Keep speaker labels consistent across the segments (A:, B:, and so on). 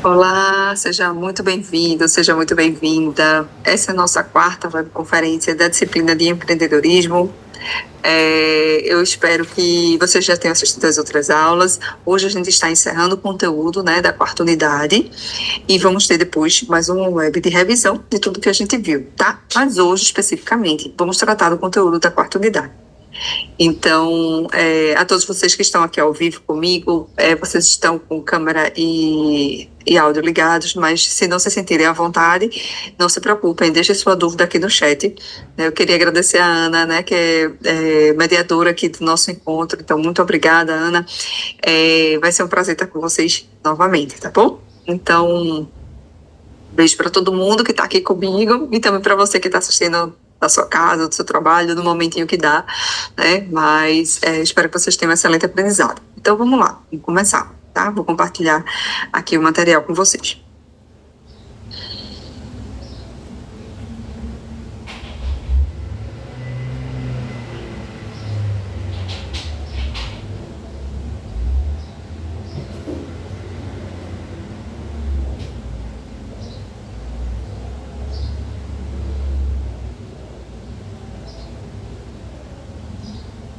A: Olá, seja muito bem-vindo, seja muito bem-vinda. Essa é a nossa quarta webconferência da disciplina de empreendedorismo. Eu espero que vocês já tenham assistido às outras aulas. Hoje a gente está encerrando o conteúdo, né, da quarta unidade e vamos ter depois mais uma web de revisão de tudo que a gente viu, tá? Mas hoje, especificamente, vamos tratar do conteúdo da quarta unidade. Então, a todos vocês que estão aqui ao vivo comigo, vocês estão com câmera e áudio ligados, mas se não se sentirem à vontade, não se preocupem, deixem sua dúvida aqui no chat. Eu queria agradecer a Ana, né, que é mediadora aqui do nosso encontro, então muito obrigada, Ana. Vai ser um prazer estar com vocês novamente, tá bom? Então, beijo para todo mundo que está aqui comigo e também para você que está assistindo da sua casa, do seu trabalho, no momentinho que dá, né? Mas espero que vocês tenham um excelente aprendizado. Então vamos lá, vamos começar, tá? Vou compartilhar aqui o material com vocês.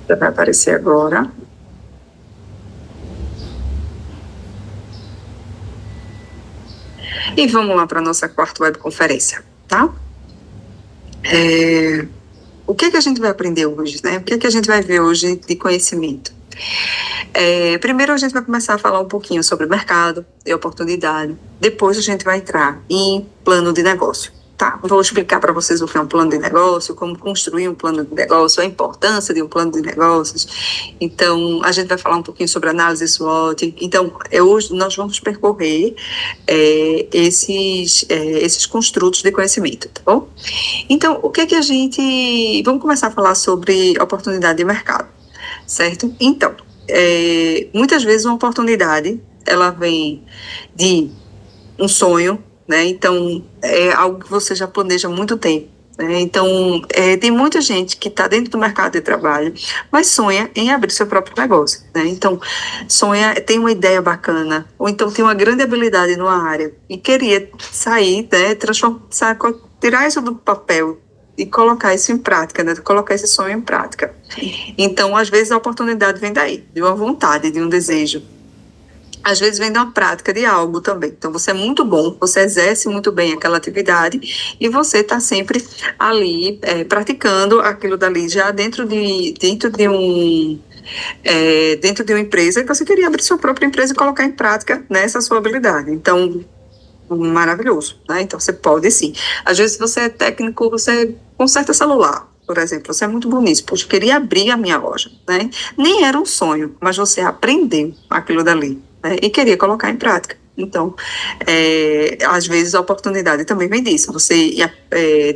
A: Já vai aparecer agora. E vamos lá para a nossa quarta webconferência, tá? O que é que a gente vai aprender hoje, né? O que é que a gente vai ver hoje de conhecimento? Primeiro a gente vai começar a falar um pouquinho sobre mercado e oportunidade. Depois a gente vai entrar em plano de negócio. Tá, vou explicar para vocês o que é um plano de negócio, como construir um plano de negócio, a importância de um plano de negócios. Então, a gente vai falar um pouquinho sobre análise SWOT. Então, hoje nós vamos percorrer esses construtos de conhecimento, tá bom? Então, o que é que a gente... Vamos começar a falar sobre oportunidade de mercado, certo? Então, muitas vezes uma oportunidade, ela vem de um sonho, né? Então, é algo que você já planeja há muito tempo. Né? Então, tem muita gente que está dentro do mercado de trabalho, mas sonha em abrir seu próprio negócio. Né? Então, sonha, tem uma ideia bacana, ou então tem uma grande habilidade numa área e queria sair, né? Tirar isso do papel e colocar isso em prática, né? Colocar esse sonho em prática. Então, às vezes, a oportunidade vem daí, de uma vontade, de um desejo. Às vezes vem da prática de algo também. Então, você é muito bom, você exerce muito bem aquela atividade e você está sempre ali praticando aquilo dali já dentro de uma empresa que você queria abrir sua própria empresa e colocar em prática nessa sua habilidade. Então, maravilhoso, né? Então, você pode sim. Às vezes você é técnico, você conserta celular, por exemplo, você é muito bom nisso. Poxa, eu queria abrir a minha loja, né? Nem era um sonho, mas você aprendeu aquilo dali, né? E queria colocar em prática. Então, às vezes a oportunidade também vem disso. Você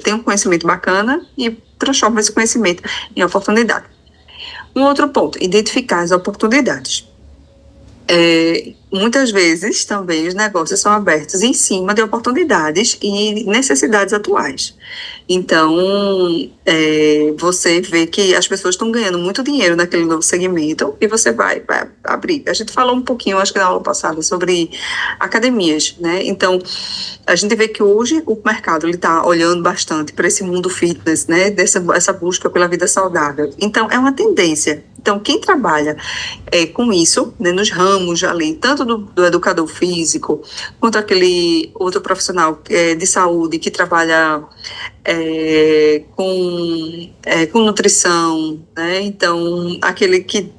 A: tem um conhecimento bacana e transforma esse conhecimento em oportunidade. Um outro ponto, identificar as oportunidades. Muitas vezes também os negócios são abertos em cima de oportunidades e necessidades atuais. Então, você vê que as pessoas estão ganhando muito dinheiro naquele novo segmento e você vai abrir. A gente falou um pouquinho, acho que na aula passada, sobre academias, né? Então, a gente vê que hoje o mercado está olhando bastante para esse mundo fitness, né? Essa busca pela vida saudável. Então, é uma tendência. Então, quem trabalha com isso, né, nos ramos ali, tanto do educador físico, quanto aquele outro profissional de saúde que trabalha com nutrição, né? Então, aquele que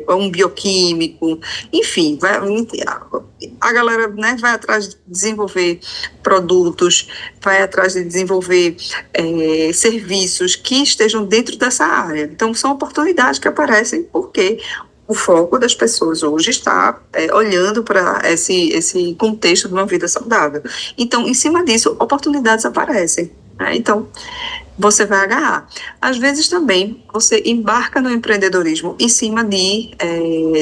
A: um bioquímico, enfim, a galera, né, vai atrás de desenvolver produtos, vai atrás de desenvolver serviços que estejam dentro dessa área. Então, são oportunidades que aparecem porque o foco das pessoas hoje está olhando para esse contexto de uma vida saudável. Então, em cima disso, oportunidades aparecem. Né? Então, você vai agarrar. Às vezes também você embarca no empreendedorismo em cima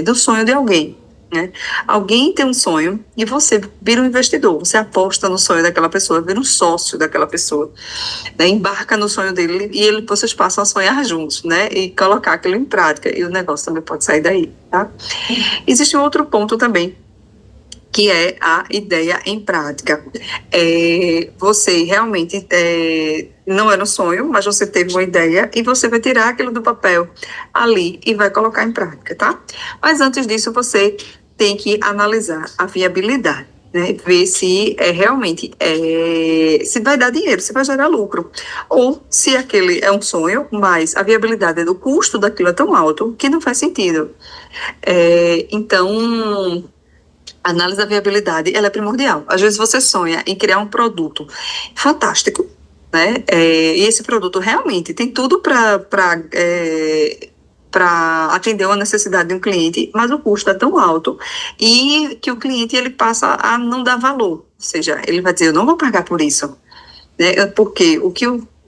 A: do sonho de alguém. Né? Alguém tem um sonho e você vira um investidor, você aposta no sonho daquela pessoa, vira um sócio daquela pessoa, né? Embarca no sonho dele e vocês passam a sonhar juntos, né? E colocar aquilo em prática e o negócio também pode sair daí, tá? Existe um outro ponto também que é a ideia em prática. Você realmente não era um sonho, mas você teve uma ideia e você vai tirar aquilo do papel ali e vai colocar em prática, tá? Mas antes disso, você tem que analisar a viabilidade, né? Ver se realmente se vai dar dinheiro, se vai gerar lucro. Ou se aquele é um sonho, mas a viabilidade do custo daquilo é tão alto que não faz sentido. Então, a análise da viabilidade, ela é primordial. Às vezes você sonha em criar um produto fantástico, né? E esse produto realmente tem tudo para atender uma necessidade de um cliente, mas o custo é tão alto e que o cliente ele passa a não dar valor. Ou seja, ele vai dizer, eu não vou pagar por isso, né? Porque o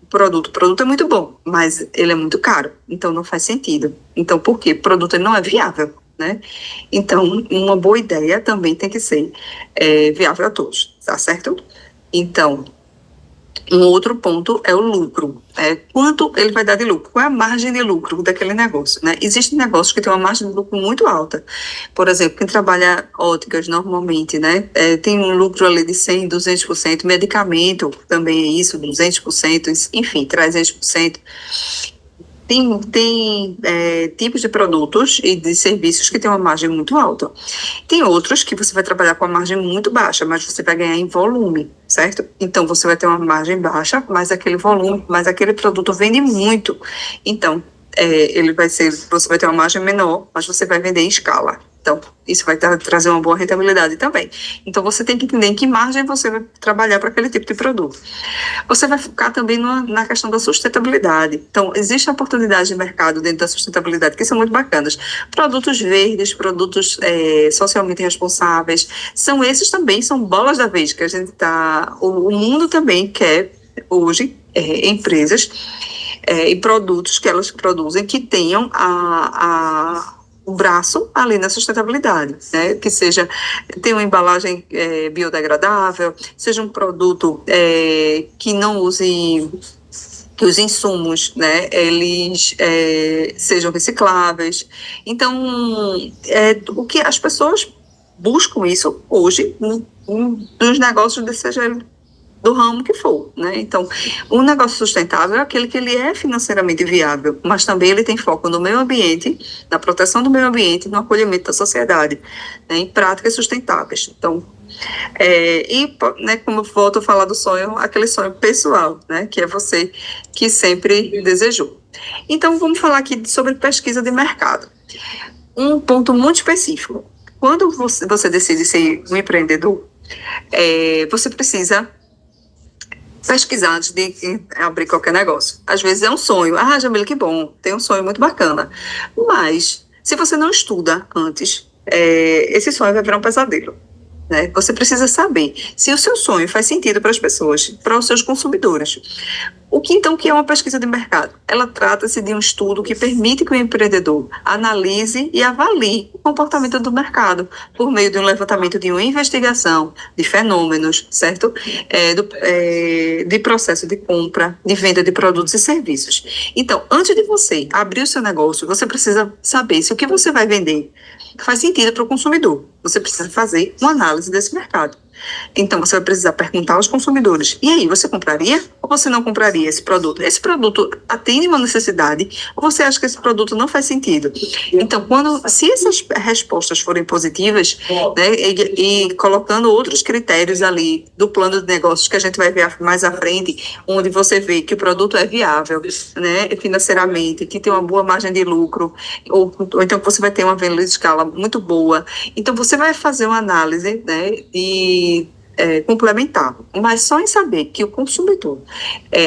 A: produto é muito bom, mas ele é muito caro, então não faz sentido. Então, por quê? O produto ele não é viável, né? Então, uma boa ideia também tem que ser viável a todos, tá certo? Então, um outro ponto é o lucro. Quanto ele vai dar de lucro? Qual é a margem de lucro daquele negócio, né? Existem negócios que têm uma margem de lucro muito alta. Por exemplo, quem trabalha óticas normalmente, né? Tem um lucro ali de 100%, 200%. Medicamento também é isso, 200%, enfim, 300%. Tem tipos de produtos e de serviços que têm uma margem muito alta. Tem outros que você vai trabalhar com uma margem muito baixa, mas você vai ganhar em volume, certo? Então, você vai ter uma margem baixa, mas aquele volume, mas aquele produto vende muito. Então, você vai ter uma margem menor, mas você vai vender em escala. Então, isso vai trazer uma boa rentabilidade também. Então, você tem que entender em que margem você vai trabalhar para aquele tipo de produto. Você vai focar também na questão da sustentabilidade. Então, existe oportunidades de mercado dentro da sustentabilidade que são muito bacanas. Produtos verdes, produtos socialmente responsáveis, esses também são bolas da vez que a gente está. O mundo também quer, hoje, empresas e produtos que elas produzem que tenham o braço ali na sustentabilidade, né? Que tenha uma embalagem biodegradável, seja um produto que não use, que os insumos, né, eles sejam recicláveis. Então, o que as pessoas buscam isso hoje nos negócios, seja do ramo que for, né? Então, um negócio sustentável é aquele que ele é financeiramente viável, mas também ele tem foco no meio ambiente, na proteção do meio ambiente, no acolhimento da sociedade, né, em práticas sustentáveis. Então, né, como eu volto a falar do sonho, aquele sonho pessoal, né, que é você que sempre desejou. Então, vamos falar aqui sobre pesquisa de mercado. Um ponto muito específico. Quando você decide ser um empreendedor, você precisa pesquisar antes de abrir qualquer negócio. Às vezes é um sonho. Ah, Jamila, que bom, tem um sonho muito bacana. Mas, se você não estuda antes, esse sonho vai virar um pesadelo. Né? Você precisa saber se o seu sonho faz sentido para as pessoas, para os seus consumidores. Que é uma pesquisa de mercado? Ela trata-se de um estudo que permite que o empreendedor analise e avalie o comportamento do mercado por meio de um levantamento de uma investigação de fenômenos, certo? De processo de compra, de venda de produtos e serviços. Então, antes de você abrir o seu negócio, você precisa saber se o que você vai vender faz sentido para o consumidor. Você precisa fazer uma análise desse mercado. Então, você vai precisar perguntar aos consumidores, e aí, você compraria ou você não compraria esse produto? Esse produto atende uma necessidade ou você acha que esse produto não faz sentido? Então, se essas respostas forem positivas, né, e colocando outros critérios ali do plano de negócios que a gente vai ver mais à frente, onde você vê que o produto é viável, né, financeiramente, que tem uma boa margem de lucro, ou então você vai ter uma venda de escala muito boa. Então, você vai fazer uma análise, né, complementar, mas só em saber que o consumidor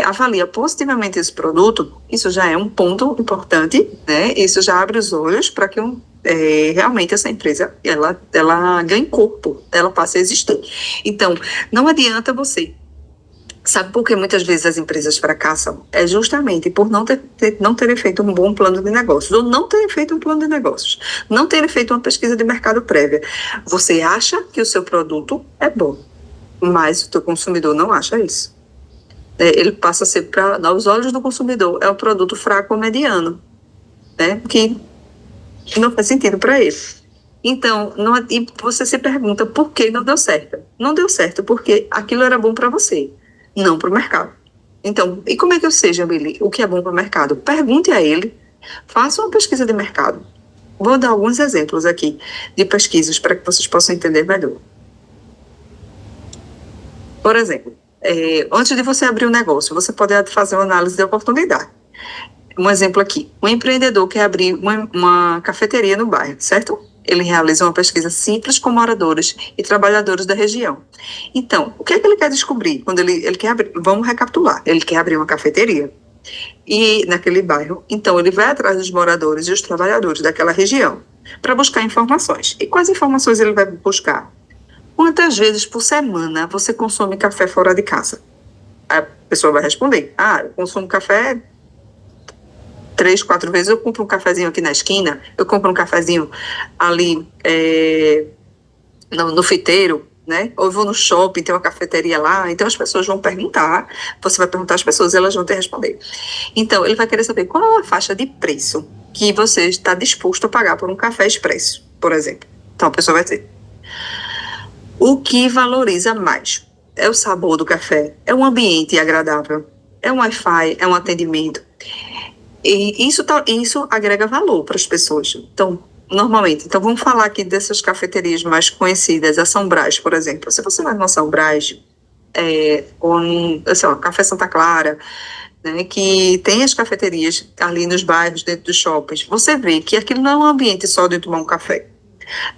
A: avalia positivamente esse produto, isso já é um ponto importante, né? Isso já abre os olhos para que realmente essa empresa ela ganhe corpo, ela passe a existir. Então, não adianta você. Sabe por que muitas vezes as empresas fracassam? É justamente por não terem feito um bom plano de negócios, ou não terem feito um plano de negócios, não terem feito uma pesquisa de mercado prévia. Você acha que o seu produto é bom, mas o teu consumidor não acha isso. Ele passa a ser, aos olhos do consumidor, é um produto fraco ou mediano, né? Que não faz sentido para ele. Então, e você se pergunta por que não deu certo. Não deu certo porque aquilo era bom para você, não para o mercado. Então, e como é que eu sei, Jamile, o que é bom para o mercado? Pergunte a ele, faça uma pesquisa de mercado. Vou dar alguns exemplos aqui de pesquisas para que vocês possam entender melhor. Por exemplo, antes de você abrir um negócio, você pode fazer uma análise de oportunidade. Um exemplo aqui, um empreendedor quer abrir uma cafeteria no bairro, certo? Ele realiza uma pesquisa simples com moradores e trabalhadores da região. Então, o que é que ele quer descobrir? Quando ele quer abrir, vamos recapitular, ele quer abrir uma cafeteria e naquele bairro, então ele vai atrás dos moradores e dos trabalhadores daquela região para buscar informações. E quais informações ele vai buscar? Quantas vezes por semana você consome café fora de casa? A pessoa vai responder, eu consumo café 3, 4 vezes. Eu compro um cafezinho aqui na esquina, eu compro um cafezinho ali no fiteiro, né? Ou eu vou no shopping, tem uma cafeteria lá, então as pessoas vão perguntar, você vai perguntar às pessoas e elas vão te responder. Então, ele vai querer saber qual é a faixa de preço que você está disposto a pagar por um café expresso, por exemplo. Então, a pessoa vai dizer, o que valoriza mais? É o sabor do café? É um ambiente agradável? É um Wi-Fi? É um atendimento? E isso agrega valor para as pessoas. Então, normalmente, vamos falar aqui dessas cafeterias mais conhecidas, a São Brás, por exemplo. Se você vai numa São Brás, Café Santa Clara, né, que tem as cafeterias ali nos bairros, dentro dos shoppings, você vê que aquilo não é um ambiente só de tomar um café.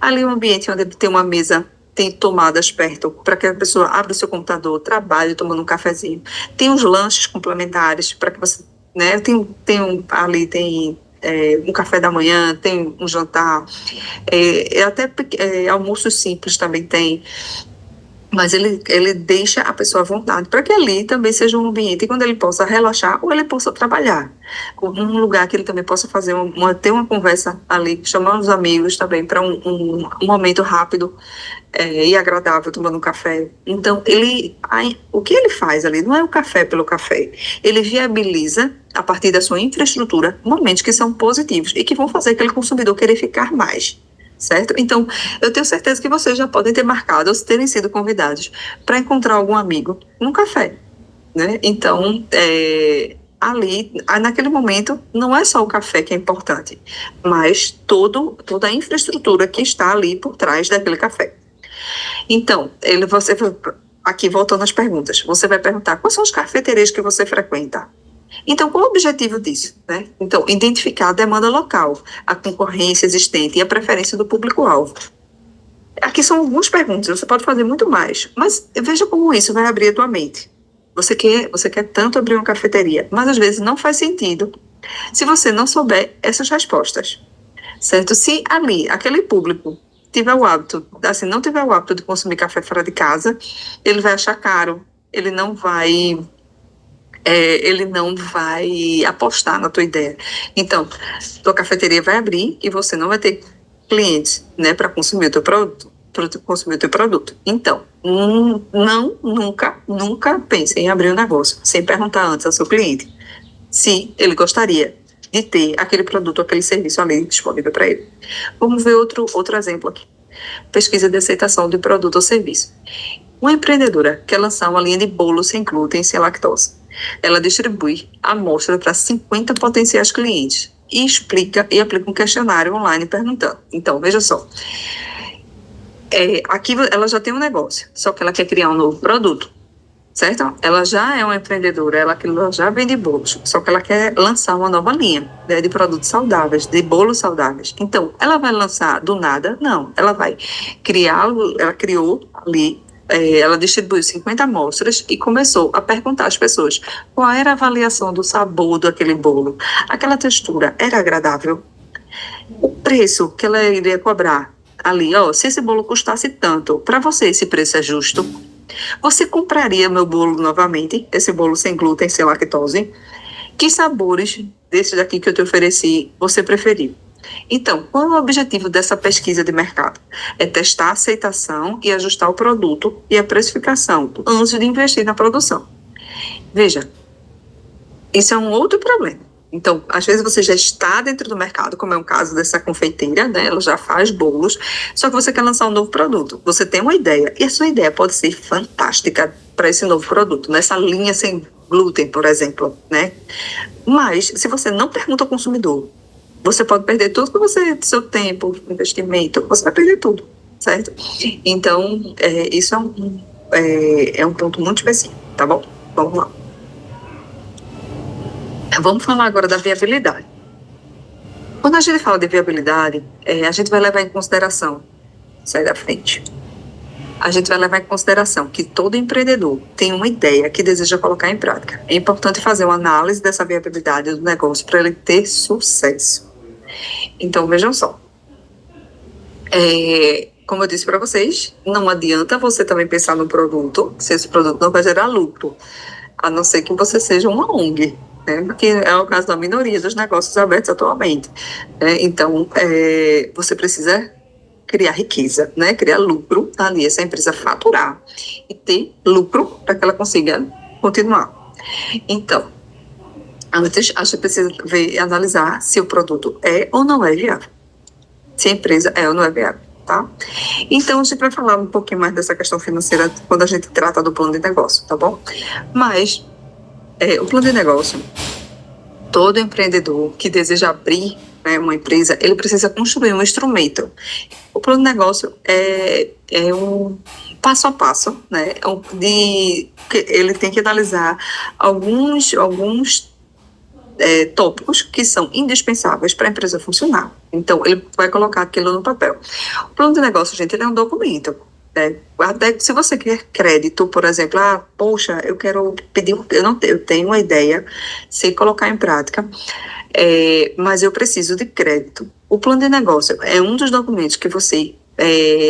A: Ali é um ambiente onde tem uma mesa, tem tomadas perto para que a pessoa abra o seu computador, trabalhe tomando um cafezinho. Tem os lanches complementares para que você, né, tem um café da manhã, tem um jantar, até almoços simples também tem. Mas ele deixa a pessoa à vontade para que ali também seja um ambiente quando ele possa relaxar ou ele possa trabalhar. Um lugar que ele também possa fazer ter uma conversa ali, chamar os amigos também para um momento rápido e agradável, tomando um café. Então, o que ele faz ali não é o café pelo café. Ele viabiliza, a partir da sua infraestrutura, momentos que são positivos e que vão fazer aquele consumidor querer ficar mais. Certo? Então, eu tenho certeza que vocês já podem ter marcado ou terem sido convidados para encontrar algum amigo num café, né? Então, ali, naquele momento, não é só o café que é importante, mas toda a infraestrutura que está ali por trás daquele café. Então, aqui voltando às perguntas, você vai perguntar quais são as cafeterias que você frequenta. Então, qual o objetivo disso? Né? Então, identificar a demanda local, a concorrência existente e a preferência do público-alvo. Aqui são algumas perguntas, você pode fazer muito mais, mas veja como isso vai abrir a tua mente. Você quer tanto abrir uma cafeteria, mas às vezes não faz sentido se você não souber essas respostas. Certo? Se ali, aquele público tiver o hábito, assim, não tiver o hábito de consumir café fora de casa, ele vai achar caro, ele não vai apostar na tua ideia. Então, tua cafeteria vai abrir e você não vai ter clientes, né, para consumir o teu produto. Então, nunca pense em abrir um negócio sem perguntar antes ao seu cliente se ele gostaria de ter aquele produto, aquele serviço ali disponível para ele. Vamos ver outro exemplo aqui. Pesquisa de aceitação de produto ou serviço. Uma empreendedora quer lançar uma linha de bolo sem glúten e sem lactose. Ela distribui a amostra para 50 potenciais clientes e aplica um questionário online perguntando. Então, veja só. Aqui ela já tem um negócio, só que ela quer criar um novo produto, certo? Ela já é uma empreendedora, ela já vende bolos, só que ela quer lançar uma nova linha, né, de produtos saudáveis, de bolos saudáveis. Então, ela vai lançar do nada? Não, ela criou ali, ela distribuiu 50 amostras e começou a perguntar às pessoas qual era a avaliação do sabor daquele bolo. Aquela textura era agradável? O preço que ela iria cobrar ali, se esse bolo custasse tanto, para você esse preço é justo? Você compraria meu bolo novamente, esse bolo sem glúten, sem lactose? Que sabores desses daqui que eu te ofereci você preferiu? Então, qual é o objetivo dessa pesquisa de mercado? É testar a aceitação e ajustar o produto e a precificação antes de investir na produção. Veja, isso é um outro problema. Então, às vezes você já está dentro do mercado, como é o caso dessa confeiteira, né? Ela já faz bolos, só que você quer lançar um novo produto. Você tem uma ideia, e a sua ideia pode ser fantástica para esse novo produto, nessa linha sem glúten, por exemplo, né? Mas, se você não pergunta ao consumidor, você pode perder tudo que você, seu tempo, investimento, você vai perder tudo, certo? Então, isso é um ponto muito específico, tá bom? Vamos lá. Vamos falar agora da viabilidade. Quando a gente fala de viabilidade, a gente vai levar em consideração, sai da frente, a gente vai levar em consideração que todo empreendedor tem uma ideia que deseja colocar em prática. É importante fazer uma análise dessa viabilidade do negócio para ele ter sucesso. Então, vejam só. Como eu disse para vocês, não adianta você também pensar no produto se esse produto não vai gerar lucro, a não ser que você seja uma ONG, né? Porque é o caso da minoria dos negócios abertos atualmente. Então, você precisa criar riqueza, né? Criar lucro ali, essa empresa faturar e ter lucro para que ela consiga continuar. Então, antes, a gente precisa analisar se o produto é ou não é viável. Se a empresa é ou não é viável, tá? Então, a gente vai falar um pouquinho mais dessa questão financeira quando a gente trata do plano de negócio, tá bom? Mas, o plano de negócio, todo empreendedor que deseja abrir, né, uma empresa, ele precisa construir um instrumento. O plano de negócio é um passo a passo, né? Ele tem que analisar alguns tópicos que são indispensáveis para a empresa funcionar. Então, ele vai colocar aquilo no papel. O plano de negócio, gente, ele é um documento. Até se você quer crédito, por exemplo, poxa, eu quero pedir, eu tenho uma ideia, sei colocar em prática, mas eu preciso de crédito. O plano de negócio é um dos documentos que você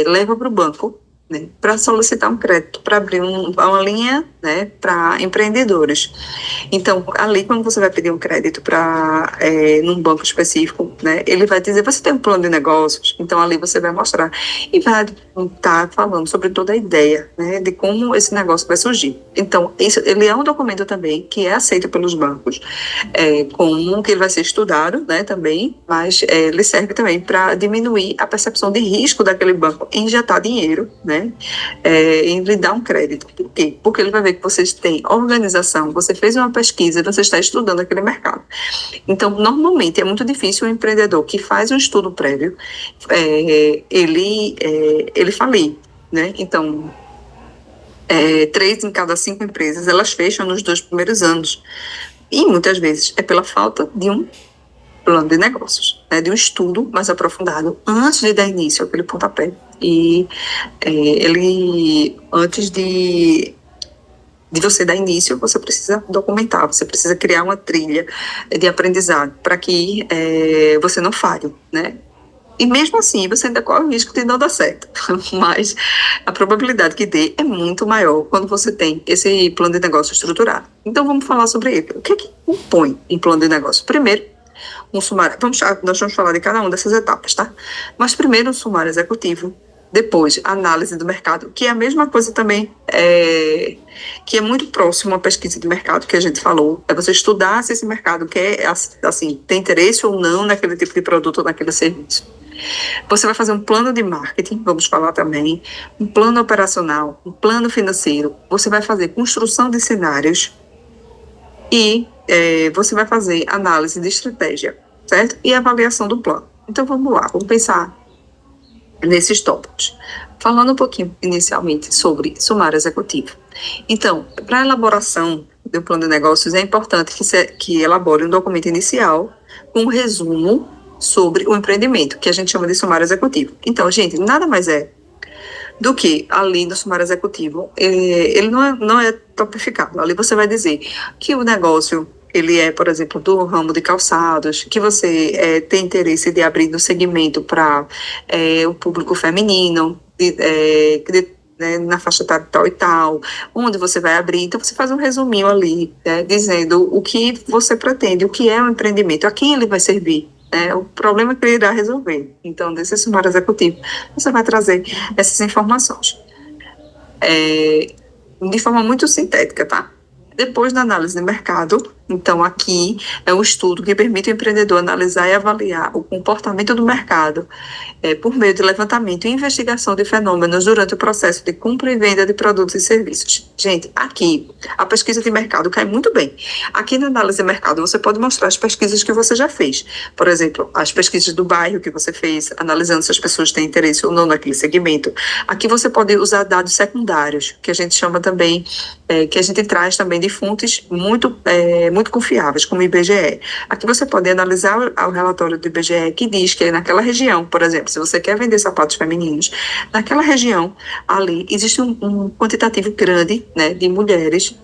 A: leva para o banco, né, para solicitar um crédito, para abrir uma linha, né, para empreendedores. Então, ali, quando você vai pedir um crédito num banco específico, né, ele vai dizer, você tem um plano de negócios? Então, ali você vai mostrar e vai estar falando sobre toda a ideia, né, de como esse negócio vai surgir. Então, ele é um documento também que é aceito pelos bancos, como que ele vai ser estudado, né, também, mas ele serve também para diminuir a percepção de risco daquele banco em injetar dinheiro, né, em lhe dar um crédito. Por quê? Porque ele vai ver que vocês têm organização, você fez uma pesquisa, você está estudando aquele mercado. Então, normalmente, é muito difícil o empreendedor que faz um estudo prévio, ele falir, né? Então, 3 em cada 5 empresas, elas fecham nos 2 primeiros anos. E, muitas vezes, é pela falta de um plano de negócios, né, de um estudo mais aprofundado antes de dar início àquele pontapé. E antes de você dar início, você precisa documentar, você precisa criar uma trilha de aprendizado para que você não falhe, né? E mesmo assim, você ainda corre o risco de não dar certo. Mas a probabilidade que dê é muito maior quando você tem esse plano de negócio estruturado. Então, vamos falar sobre ele. O que é que compõe um plano de negócio? Primeiro, um sumário. Nós vamos falar de cada uma dessas etapas, tá? Mas primeiro, um sumário executivo. Depois, análise do mercado, que é a mesma coisa também, que é muito próximo à pesquisa de mercado que a gente falou. É você estudar se esse mercado quer, assim, tem interesse ou não naquele tipo de produto ou naquele serviço. Você vai fazer um plano de marketing, vamos falar também, um plano operacional, um plano financeiro. Você vai fazer construção de cenários e você vai fazer análise de estratégia, certo? E avaliação do plano. Então, vamos lá, vamos pensar nesses tópicos. Falando um pouquinho inicialmente sobre sumário executivo. Então, para a elaboração do plano de negócios, é importante que elabore um documento inicial com um resumo sobre o empreendimento, que a gente chama de sumário executivo. Então, gente, nada mais é do que ali no sumário executivo, ele não é topificado. Ali você vai dizer que o negócio, ele é, por exemplo, do ramo de calçados, que você tem interesse de abrir no segmento para o público feminino, né, na faixa tal e tal, onde você vai abrir. Então, você faz um resuminho ali, né, dizendo o que você pretende, o que é o empreendimento, a quem ele vai servir. O problema que ele irá resolver. Então, desse sumário executivo, você vai trazer essas informações de forma muito sintética, tá? Depois da análise de mercado, Então, aqui é um estudo que permite o empreendedor analisar e avaliar o comportamento do mercado por meio de levantamento e investigação de fenômenos durante o processo de compra e venda de produtos e serviços. Gente, aqui, a pesquisa de mercado cai muito bem. Aqui na análise de mercado, você pode mostrar as pesquisas que você já fez. Por exemplo, as pesquisas do bairro que você fez, analisando se as pessoas têm interesse ou não naquele segmento. Aqui você pode usar dados secundários, que a gente chama também, que a gente traz também de fontes muito confiáveis, como o IBGE. Aqui você pode analisar o relatório do IBGE que diz que naquela região, por exemplo, se você quer vender sapatos femininos, naquela região ali existe um quantitativo grande, né, de mulheres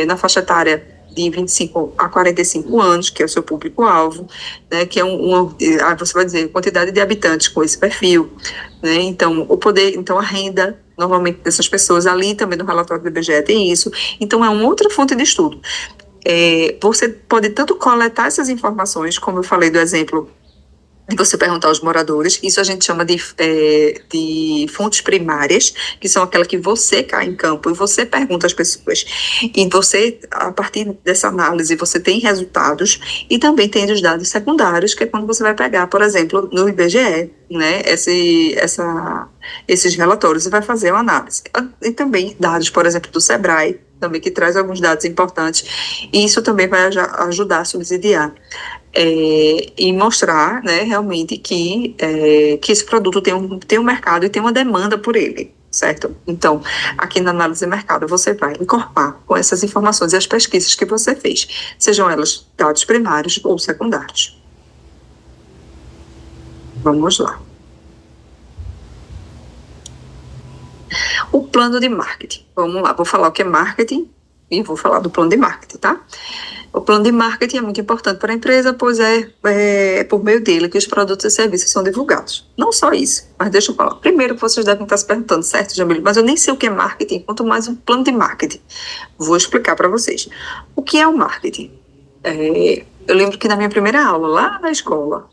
A: na faixa etária de 25 a 45 anos, que é o seu público-alvo, né, que é você vai dizer, quantidade de habitantes com esse perfil, né, então, então a renda, normalmente, dessas pessoas, ali também no relatório do IBGE tem isso, então é uma outra fonte de estudo. Você pode tanto coletar essas informações, como eu falei do exemplo de você perguntar aos moradores, isso a gente chama de fontes primárias, que são aquelas que você cai em campo e você pergunta às pessoas. E você, a partir dessa análise, você tem resultados e também tem os dados secundários, que é quando você vai pegar, por exemplo, no IBGE, né, esses relatórios e vai fazer uma análise. E também dados, por exemplo, do Sebrae, também que traz alguns dados importantes, e isso também vai ajudar a subsidiar. E mostrar, né, realmente que esse produto tem um mercado e tem uma demanda por ele, certo? Então, aqui na análise de mercado, você vai incorporar com essas informações e as pesquisas que você fez, sejam elas dados primários ou secundários. Vamos lá. O plano de marketing. Vamos lá, vou falar o que é marketing e vou falar do plano de marketing, tá? O plano de marketing é muito importante para a empresa, pois é por meio dele que os produtos e serviços são divulgados. Não só isso, mas deixa eu falar. Primeiro, vocês devem estar se perguntando, certo, Jamile? Mas eu nem sei o que é marketing, quanto mais um plano de marketing. Vou explicar para vocês. O que é o marketing? Eu lembro que na minha primeira aula, lá na escola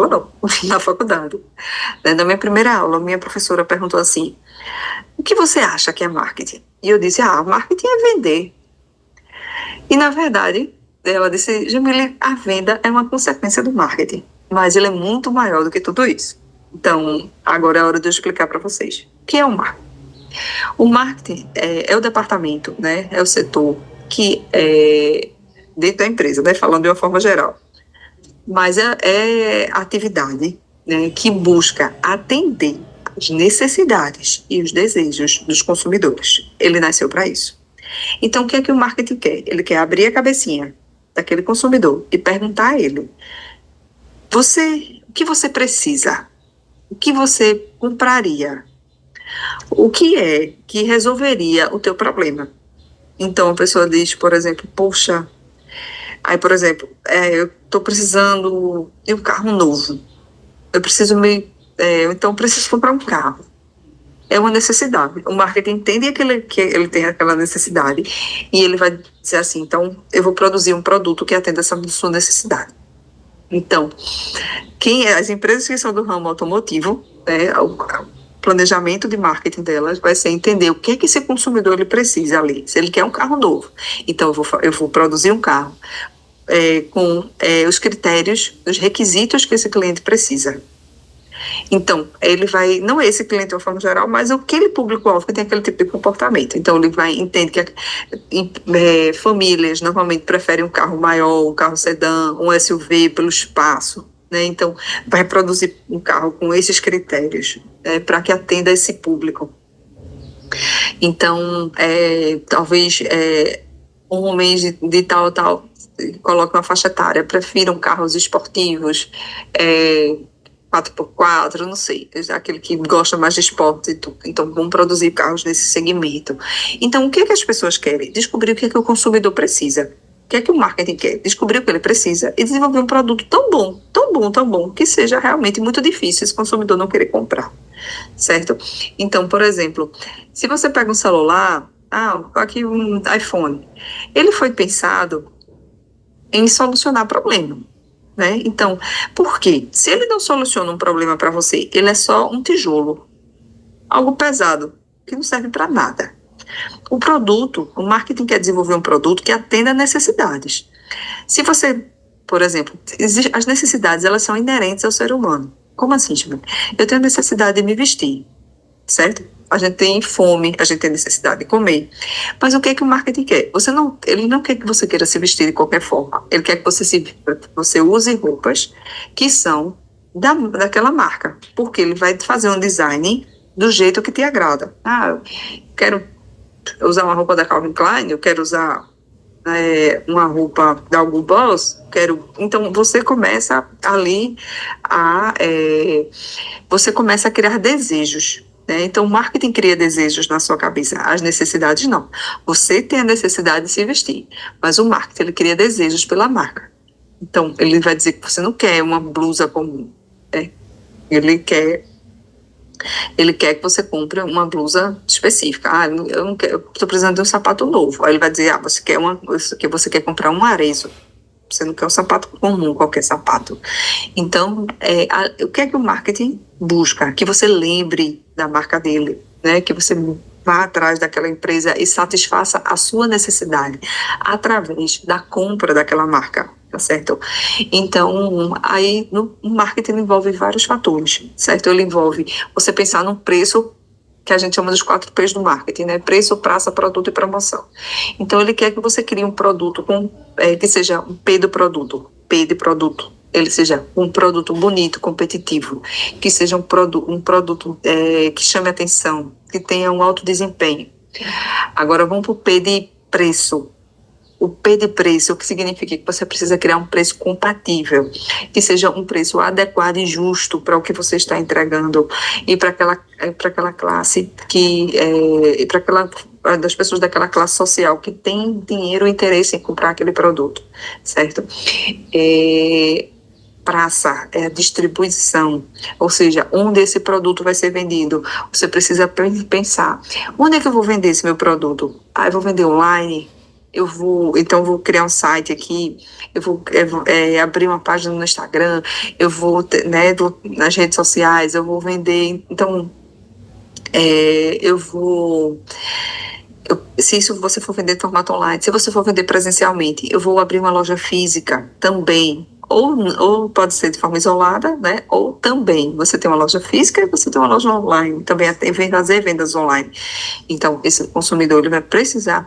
A: não, na faculdade, né, na minha primeira aula, minha professora perguntou assim, o que você acha que é marketing? E eu disse, marketing é vender. E, na verdade, ela disse, Jamile, a venda é uma consequência do marketing, mas ele é muito maior do que tudo isso. Então, agora é a hora de eu explicar para vocês. O que é o marketing? O marketing é o departamento, né, é o setor que dentro da empresa, né, falando de uma forma geral, mas é a atividade, né, que busca atender as necessidades e os desejos dos consumidores. Ele nasceu para isso. Então, o que é que o marketing quer? Ele quer abrir a cabecinha daquele consumidor e perguntar a ele, o que você precisa? O que você compraria? O que é que resolveria o teu problema? Então, a pessoa diz, por exemplo, poxa, aí, por exemplo, eu estou precisando de um carro novo. Então, eu preciso comprar um carro. É uma necessidade. O marketing entende que ele tem aquela necessidade e ele vai dizer assim, então, eu vou produzir um produto que atenda essa sua necessidade. Então, as empresas que são do ramo automotivo, o planejamento de marketing delas vai ser entender o que é que esse consumidor ele precisa ali. Se ele quer um carro novo, então eu vou produzir um carro com os critérios, os requisitos que esse cliente precisa. Então, ele vai, não é esse cliente de uma forma geral, mas aquele público-alvo que tem aquele tipo de comportamento. Então, ele vai entender que famílias normalmente preferem um carro maior, um carro sedã, um SUV pelo espaço, né? Então, vai produzir um carro com esses critérios para que atenda esse público. Então, talvez homens de tal, coloquem uma faixa etária, prefiram carros esportivos, 4x4, não sei, aquele que gosta mais de esporte, então vão produzir carros nesse segmento. Então, o que é que as pessoas querem? Descobrir o que é que o consumidor precisa. O que é que o marketing quer? Descobrir o que ele precisa e desenvolver um produto tão bom, tão bom, tão bom, que seja realmente muito difícil esse consumidor não querer comprar, certo? Então, por exemplo, se você pega um celular, aqui um iPhone, ele foi pensado em solucionar problema. Né? Então, por quê? Se ele não soluciona um problema para você, ele é só um tijolo, algo pesado, que não serve para nada. O produto, o marketing quer desenvolver um produto que atenda a necessidades. Se você, por exemplo, as necessidades, elas são inerentes ao ser humano. Como assim, Chimene? Eu tenho necessidade de me vestir, certo? A gente tem fome, a gente tem necessidade de comer. Mas o que é que o marketing quer? Ele não quer que você queira se vestir de qualquer forma. Ele quer que você use roupas que são daquela marca. Porque ele vai fazer um design do jeito que te agrada. Ah, eu quero usar uma roupa da Calvin Klein, eu quero usar uma roupa da Hugo Boss, então você começa ali você começa a criar desejos, né? Então o marketing cria desejos na sua cabeça, as necessidades não. Você tem a necessidade de se vestir, mas o marketing ele cria desejos pela marca. Então ele vai dizer que você não quer uma blusa comum, né? Ele quer que você compre uma blusa específica. Ah, eu não quero, eu estou precisando de um sapato novo. Aí ele vai dizer, você quer comprar um Arezo. Você não quer um sapato comum, qualquer sapato. Então, o que é que o marketing busca? Que você lembre da marca dele, né? Que você vá atrás daquela empresa e satisfaça a sua necessidade através da compra daquela marca, tá certo? Então, aí no marketing envolve vários fatores, certo? Ele envolve você pensar num preço que a gente chama dos 4 P's do marketing, né? Preço, praça, produto e promoção. Então, ele quer que você crie um produto que seja um P do produto, P de produto. Ele seja um produto bonito, competitivo, que seja um produto que chame atenção, que tenha um alto desempenho. Agora, vamos para o P de preço. O P de preço, o que significa que você precisa criar um preço compatível, que seja um preço adequado e justo para o que você está entregando e para aquela classe para aquela das pessoas daquela classe social que tem dinheiro e interesse em comprar aquele produto, certo? Praça é a distribuição, ou seja, onde esse produto vai ser vendido. Você precisa pensar, onde é que eu vou vender esse meu produto? Eu vou vender online? Então vou criar um site aqui, eu vou abrir uma página no Instagram, eu vou, né, nas redes sociais, eu vou vender, então se isso você for vender em formato online, se você for vender presencialmente, eu vou abrir uma loja física também, ou pode ser de forma isolada, né? Ou também você tem uma loja física e você tem uma loja online, também vem fazer vendas online. Então, esse consumidor ele vai precisar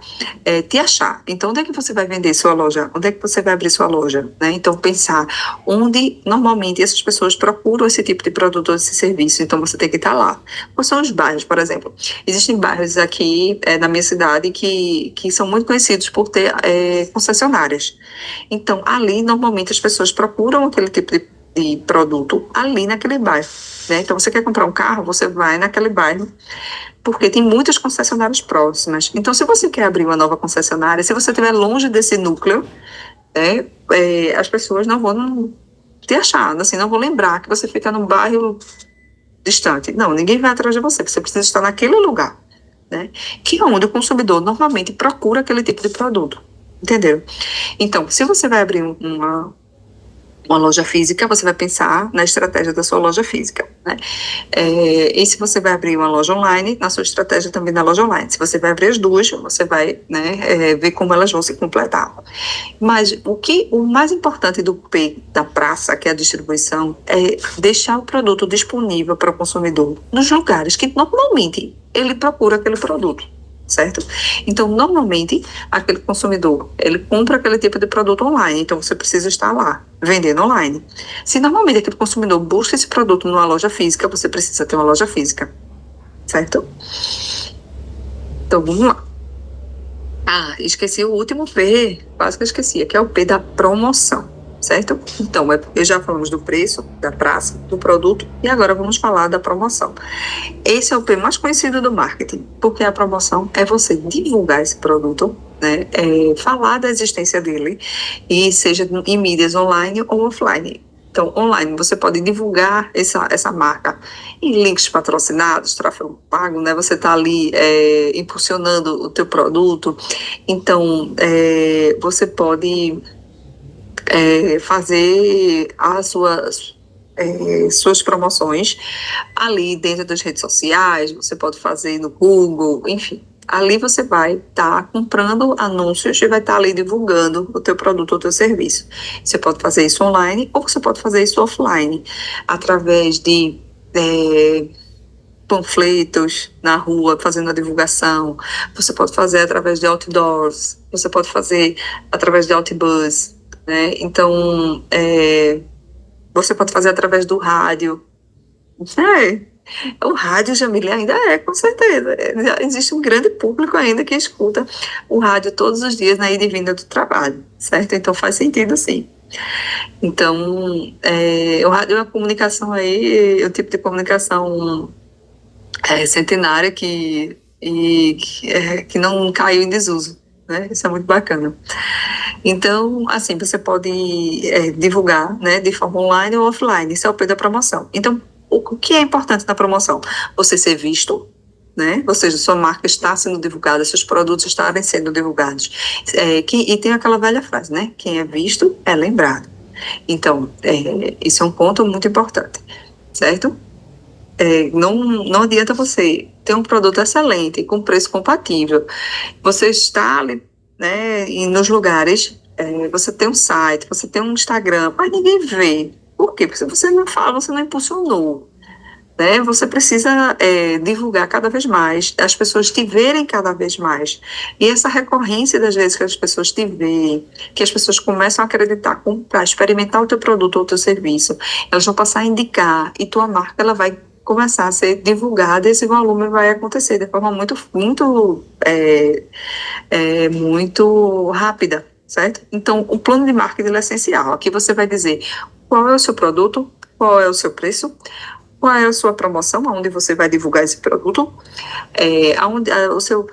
A: te achar. Então, onde é que você vai vender sua loja? Onde é que você vai abrir sua loja? Né? Então, pensar onde normalmente essas pessoas procuram esse tipo de produto ou esse serviço. Então, você tem que estar lá. Quais são os bairros, por exemplo? Existem bairros aqui na minha cidade que são muito conhecidos por ter concessionárias. Então, ali, normalmente, as pessoas procuram aquele tipo de produto ali naquele bairro. Né? Então, você quer comprar um carro, você vai naquele bairro, porque tem muitas concessionárias próximas. Então, se você quer abrir uma nova concessionária, se você estiver longe desse núcleo, as pessoas não vão te achar, assim, não vão lembrar que você fica num bairro distante. Não, ninguém vai atrás de você, você precisa estar naquele lugar, né? Que é onde o consumidor normalmente procura aquele tipo de produto, entendeu? Então, se você vai abrir uma loja física, você vai pensar na estratégia da sua loja física, né? E se você vai abrir uma loja online, na sua estratégia também da loja online. Se você vai abrir as duas, você vai, né, ver como elas vão se completar. Mas o mais importante do P da praça, que é a distribuição, é deixar o produto disponível para o consumidor nos lugares que normalmente ele procura aquele produto. Certo? Então, normalmente, aquele consumidor, ele compra aquele tipo de produto online, então você precisa estar lá, vendendo online. Se normalmente aquele consumidor busca esse produto numa loja física, você precisa ter uma loja física, certo? Então, vamos lá. Esqueci o último P, quase que eu esqueci, que é o P da promoção, certo? Então, já falamos do preço, da praça, do produto, e agora vamos falar da promoção. Esse é o P mais conhecido do marketing, porque a promoção é você divulgar esse produto, né? Falar da existência dele, e seja em mídias online ou offline. Então, online, você pode divulgar essa marca em links patrocinados, tráfego pago, né? Você está ali impulsionando o teu produto. Então, você pode fazer as suas promoções ali dentro das redes sociais, você pode fazer no Google, enfim. Ali você vai estar comprando anúncios e vai estar ali divulgando o teu produto ou o teu serviço. Você pode fazer isso online ou você pode fazer isso offline, através de panfletos na rua, fazendo a divulgação. Você pode fazer através de outdoors, você pode fazer através de outbus, né? Então, você pode fazer através do rádio. É, o rádio, Jamile, ainda com certeza. Existe um grande público ainda que escuta o rádio todos os dias na ida e vinda do trabalho, certo? Então faz sentido, sim. Então, o rádio é uma comunicação aí, é o tipo de comunicação centenária que não caiu em desuso, né? Isso é muito bacana. Então, assim, você pode divulgar, né, de forma online ou offline. Isso é o P da promoção. Então, o que é importante na promoção? Você ser visto, né? Ou seja, sua marca está sendo divulgada, seus produtos estarem sendo divulgados. E tem aquela velha frase, né? Quem é visto é lembrado. Então, isso é um ponto muito importante, certo? Não adianta você ter um produto excelente, com preço compatível. Você está ali, né, nos lugares, você tem um site, você tem um Instagram, mas ninguém vê. Por quê? Porque você não fala, você não impulsionou. Né? Você precisa divulgar cada vez mais, as pessoas te verem cada vez mais. E essa recorrência das vezes que as pessoas te veem, que as pessoas começam a acreditar, comprar, experimentar o teu produto ou o teu serviço, elas vão passar a indicar e tua marca ela vai começar a ser divulgada e esse volume vai acontecer de forma muito rápida, certo? Então, o plano de marketing é essencial. Aqui você vai dizer qual é o seu produto, qual é o seu preço, qual é a sua promoção, aonde você vai divulgar esse produto,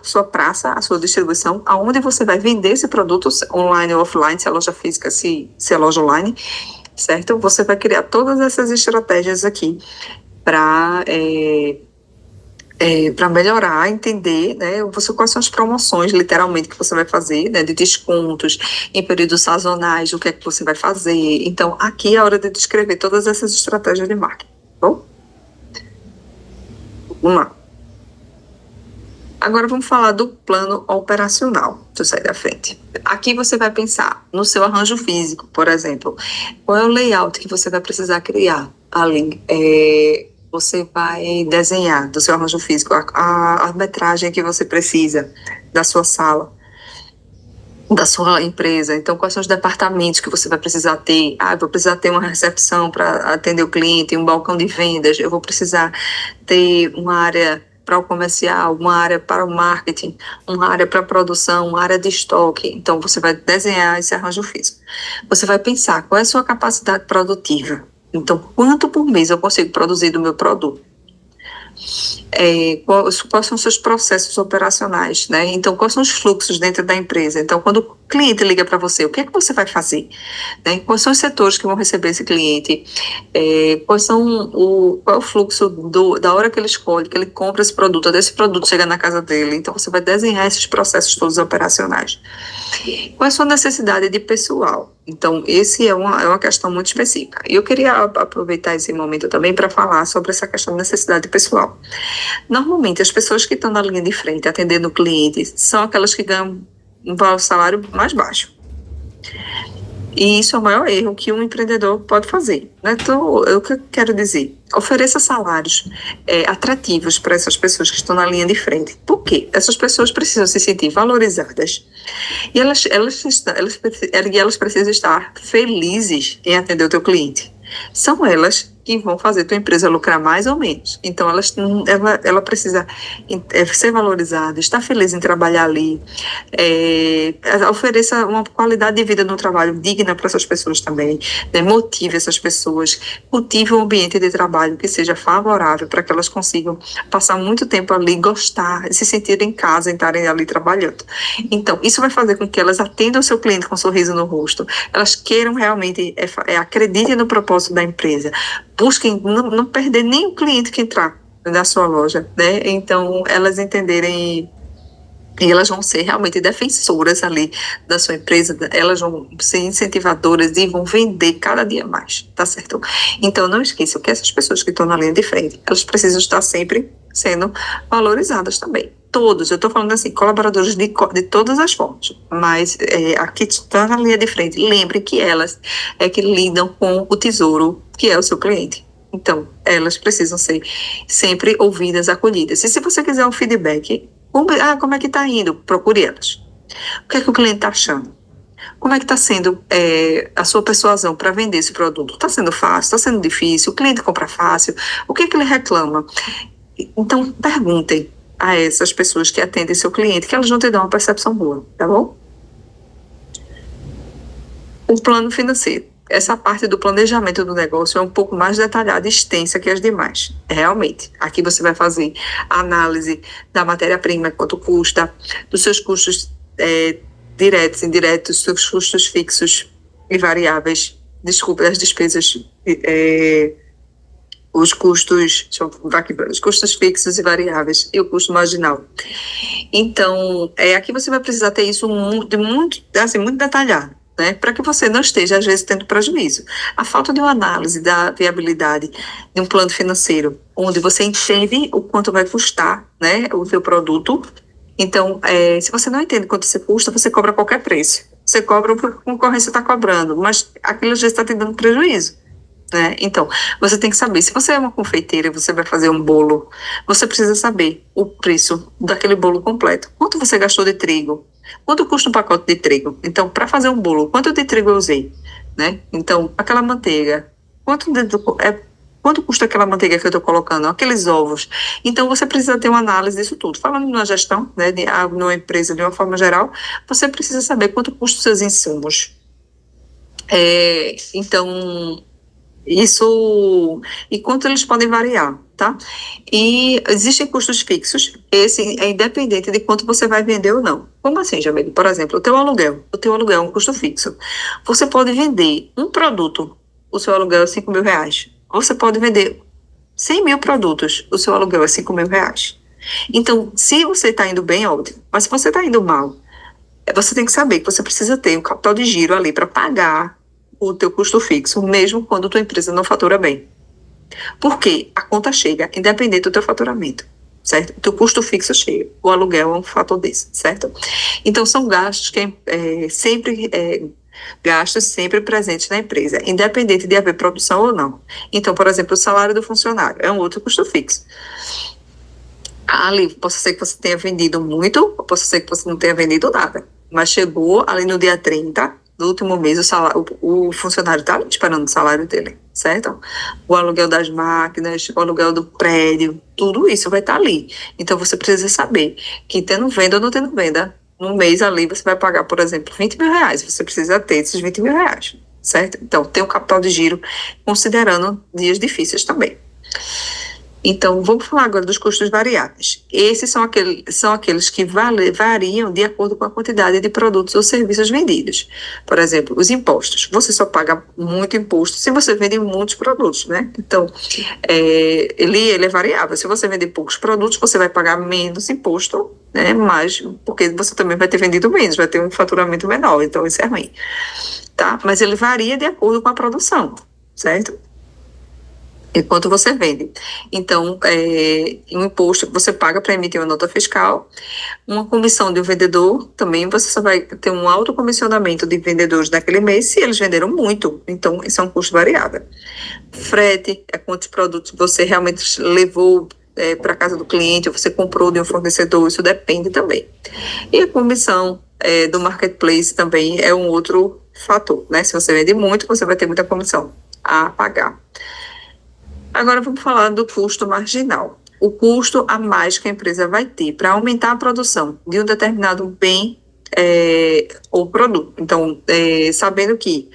A: sua praça, a sua distribuição, aonde você vai vender esse produto, online ou offline, se é loja física, se é loja online, certo? Você vai criar todas essas estratégias aqui para melhorar, entender, né, quais são as promoções, literalmente, que você vai fazer, né, de descontos em períodos sazonais, o que é que você vai fazer. Então, aqui é a hora de descrever todas essas estratégias de marketing, tá bom? Vamos lá. Agora vamos falar do plano operacional do Sai da Frente. Aqui você vai pensar no seu arranjo físico, por exemplo. Qual é o layout que você vai precisar criar ali? Você vai desenhar do seu arranjo físico a metragem que você precisa da sua sala, da sua empresa. Então, quais são os departamentos que você vai precisar ter? Eu vou precisar ter uma recepção para atender o cliente, um balcão de vendas, eu vou precisar ter uma área para o comercial, uma área para o marketing, uma área para a produção, uma área de estoque. Então, você vai desenhar esse arranjo físico. Você vai pensar qual é a sua capacidade produtiva. Então, quanto por mês eu consigo produzir do meu produto? Quais são os seus processos operacionais, né? Então, quais são os fluxos dentro da empresa? Então, quando o cliente liga para você, o que é que você vai fazer? Né? Quais são os setores que vão receber esse cliente? Qual é o fluxo da hora que ele escolhe, que ele compra esse produto, até esse produto chega na casa dele? Então, você vai desenhar esses processos todos operacionais. Qual é a sua necessidade de pessoal? Então, esse é uma questão muito específica. E eu queria aproveitar esse momento também para falar sobre essa questão de necessidade pessoal. Normalmente, as pessoas que estão na linha de frente atendendo o cliente são aquelas que ganham um salário mais baixo. E isso é o maior erro que um empreendedor pode fazer. Né? Então, o que eu quero dizer? Ofereça salários atrativos para essas pessoas que estão na linha de frente. Por quê? Essas pessoas precisam se sentir valorizadas e elas precisam estar felizes em atender o teu cliente. São elas que vão fazer tua empresa lucrar mais ou menos. Então, ela precisa ser valorizada, estar feliz em trabalhar ali, ofereça uma qualidade de vida no trabalho digna para essas pessoas também, né? Motive essas pessoas, cultive um ambiente de trabalho que seja favorável para que elas consigam passar muito tempo ali, gostar, se sentirem em casa, estarem ali trabalhando. Então, isso vai fazer com que elas atendam o seu cliente com um sorriso no rosto, elas queiram realmente, acreditem no propósito da empresa, busquem não perder nem o cliente que entrar na sua loja, né? Então, elas entenderem e elas vão ser realmente defensoras ali da sua empresa, elas vão ser incentivadoras e vão vender cada dia mais, tá certo? Então, não esqueçam que essas pessoas que estão na linha de frente, elas precisam estar sempre sendo valorizadas também, todos, eu estou falando assim, colaboradores de todas as formas, mas aqui está na linha de frente, lembre que elas é que lidam com o tesouro, que é o seu cliente. Então, elas precisam ser sempre ouvidas, acolhidas. E se você quiser um feedback, como é que está indo? Procure elas. O que é que o cliente está achando? Como é que está sendo a sua persuasão para vender esse produto? Está sendo fácil? Está sendo difícil? O cliente compra fácil? O que é que ele reclama? Então, perguntem a essas pessoas que atendem seu cliente, que elas vão te dar uma percepção boa, tá bom? O plano financeiro. Essa parte do planejamento do negócio é um pouco mais detalhada e extensa que as demais. Realmente. Aqui você vai fazer análise da matéria-prima, quanto custa, dos seus custos diretos, indiretos, dos seus custos fixos e variáveis, desculpa, as despesas, os custos, deixa eu voltar aqui, os custos fixos e variáveis e o custo marginal. Então, aqui você vai precisar ter isso muito detalhado, né? Para que você não esteja, às vezes, tendo prejuízo. A falta de uma análise da viabilidade de um plano financeiro, onde você entende o quanto vai custar, né, o seu produto. Então, se você não entende quanto você custa, você cobra qualquer preço. Você cobra o que a concorrência está cobrando, mas aquilo às vezes está te dando prejuízo. Né? Então, você tem que saber, se você é uma confeiteira, você vai fazer um bolo, você precisa saber o preço daquele bolo completo. Quanto você gastou de trigo? Quanto custa um pacote de trigo? Então, para fazer um bolo, quanto de trigo eu usei? Né? Então, aquela manteiga, quanto custa aquela manteiga que eu estou colocando? Aqueles ovos. Então, você precisa ter uma análise disso tudo. Falando numa gestão, né, numa empresa de uma forma geral, você precisa saber quanto custam os seus insumos. Então, isso, e quanto eles podem variar, tá? E existem custos fixos, esse é independente de quanto você vai vender ou não. Como assim, Jamile? Por exemplo, o teu aluguel é um custo fixo. Você pode vender um produto, o seu aluguel é R$ 5.000. Você pode vender 100 mil produtos, o seu aluguel é R$ 5.000. Então, se você está indo bem, ótimo. Mas se você está indo mal, você tem que saber que você precisa ter um capital de giro ali para pagar o teu custo fixo, mesmo quando a tua empresa não fatura bem. Porque a conta chega, independente do teu faturamento, certo? O teu custo fixo chega, o aluguel é um fator desse, certo? Então, são gastos que gastos sempre presentes na empresa, independente de haver produção ou não. Então, por exemplo, o salário do funcionário é um outro custo fixo. Ali, possa ser que você tenha vendido muito, ou possa ser que você não tenha vendido nada, mas chegou ali no dia 30 do último mês, o funcionário está esperando o salário dele, certo? O aluguel das máquinas, o aluguel do prédio, tudo isso vai estar ali. Então, você precisa saber que tendo venda ou não tendo venda, no mês ali você vai pagar, por exemplo, R$ 20.000. Você precisa ter esses R$ 20.000, certo? Então, tem um capital de giro, considerando dias difíceis também. Então, vamos falar agora dos custos variáveis. Esses são aqueles que variam de acordo com a quantidade de produtos ou serviços vendidos. Por exemplo, os impostos. Você só paga muito imposto se você vende muitos produtos, né? Então, ele é variável. Se você vender poucos produtos, você vai pagar menos imposto, né? Mas, porque você também vai ter vendido menos, vai ter um faturamento menor, então isso é ruim. Tá? Mas ele varia de acordo com a produção, certo? Enquanto você vende. Então, um imposto que você paga para emitir uma nota fiscal, uma comissão de um vendedor, também você só vai ter um alto comissionamento de vendedores naquele mês se eles venderam muito. Então, isso é um custo variável. Frete, quantos produtos você realmente levou para casa do cliente, ou você comprou de um fornecedor, isso depende também. E a comissão do marketplace também é um outro fator, né? Se você vende muito, você vai ter muita comissão a pagar. Agora vamos falar do custo marginal. O custo a mais que a empresa vai ter para aumentar a produção de um determinado bem ou produto. Então, sabendo que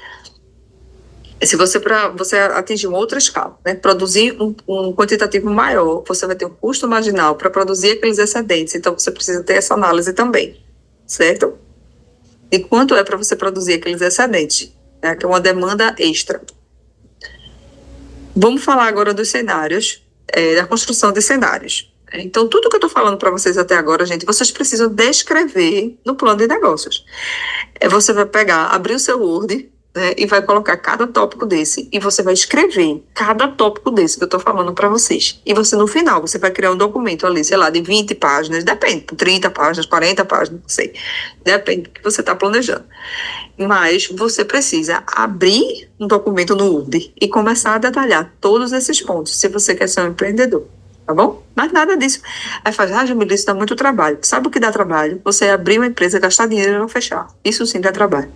A: se você atingir uma outra escala, né, produzir um quantitativo maior, você vai ter um custo marginal para produzir aqueles excedentes. Então, você precisa ter essa análise também, certo? E quanto é para você produzir aqueles excedentes? Que é uma demanda extra. Vamos falar agora dos cenários, da construção de cenários. Então, tudo que eu estou falando para vocês até agora, gente, vocês precisam descrever no plano de negócios. Você vai abrir o seu Word, né, e vai colocar cada tópico desse, e você vai escrever cada tópico desse que eu estou falando para vocês. E você, no final, você vai criar um documento ali, sei lá, de 20 páginas, depende, 30 páginas, 40 páginas, não sei, depende do que você está planejando. Mas você precisa abrir um documento no Word e começar a detalhar todos esses pontos, se você quer ser um empreendedor, tá bom? Mas nada disso. Aí faz, Jamila, isso dá muito trabalho. Sabe o que dá trabalho? Você abrir uma empresa, gastar dinheiro e não fechar. Isso sim dá trabalho.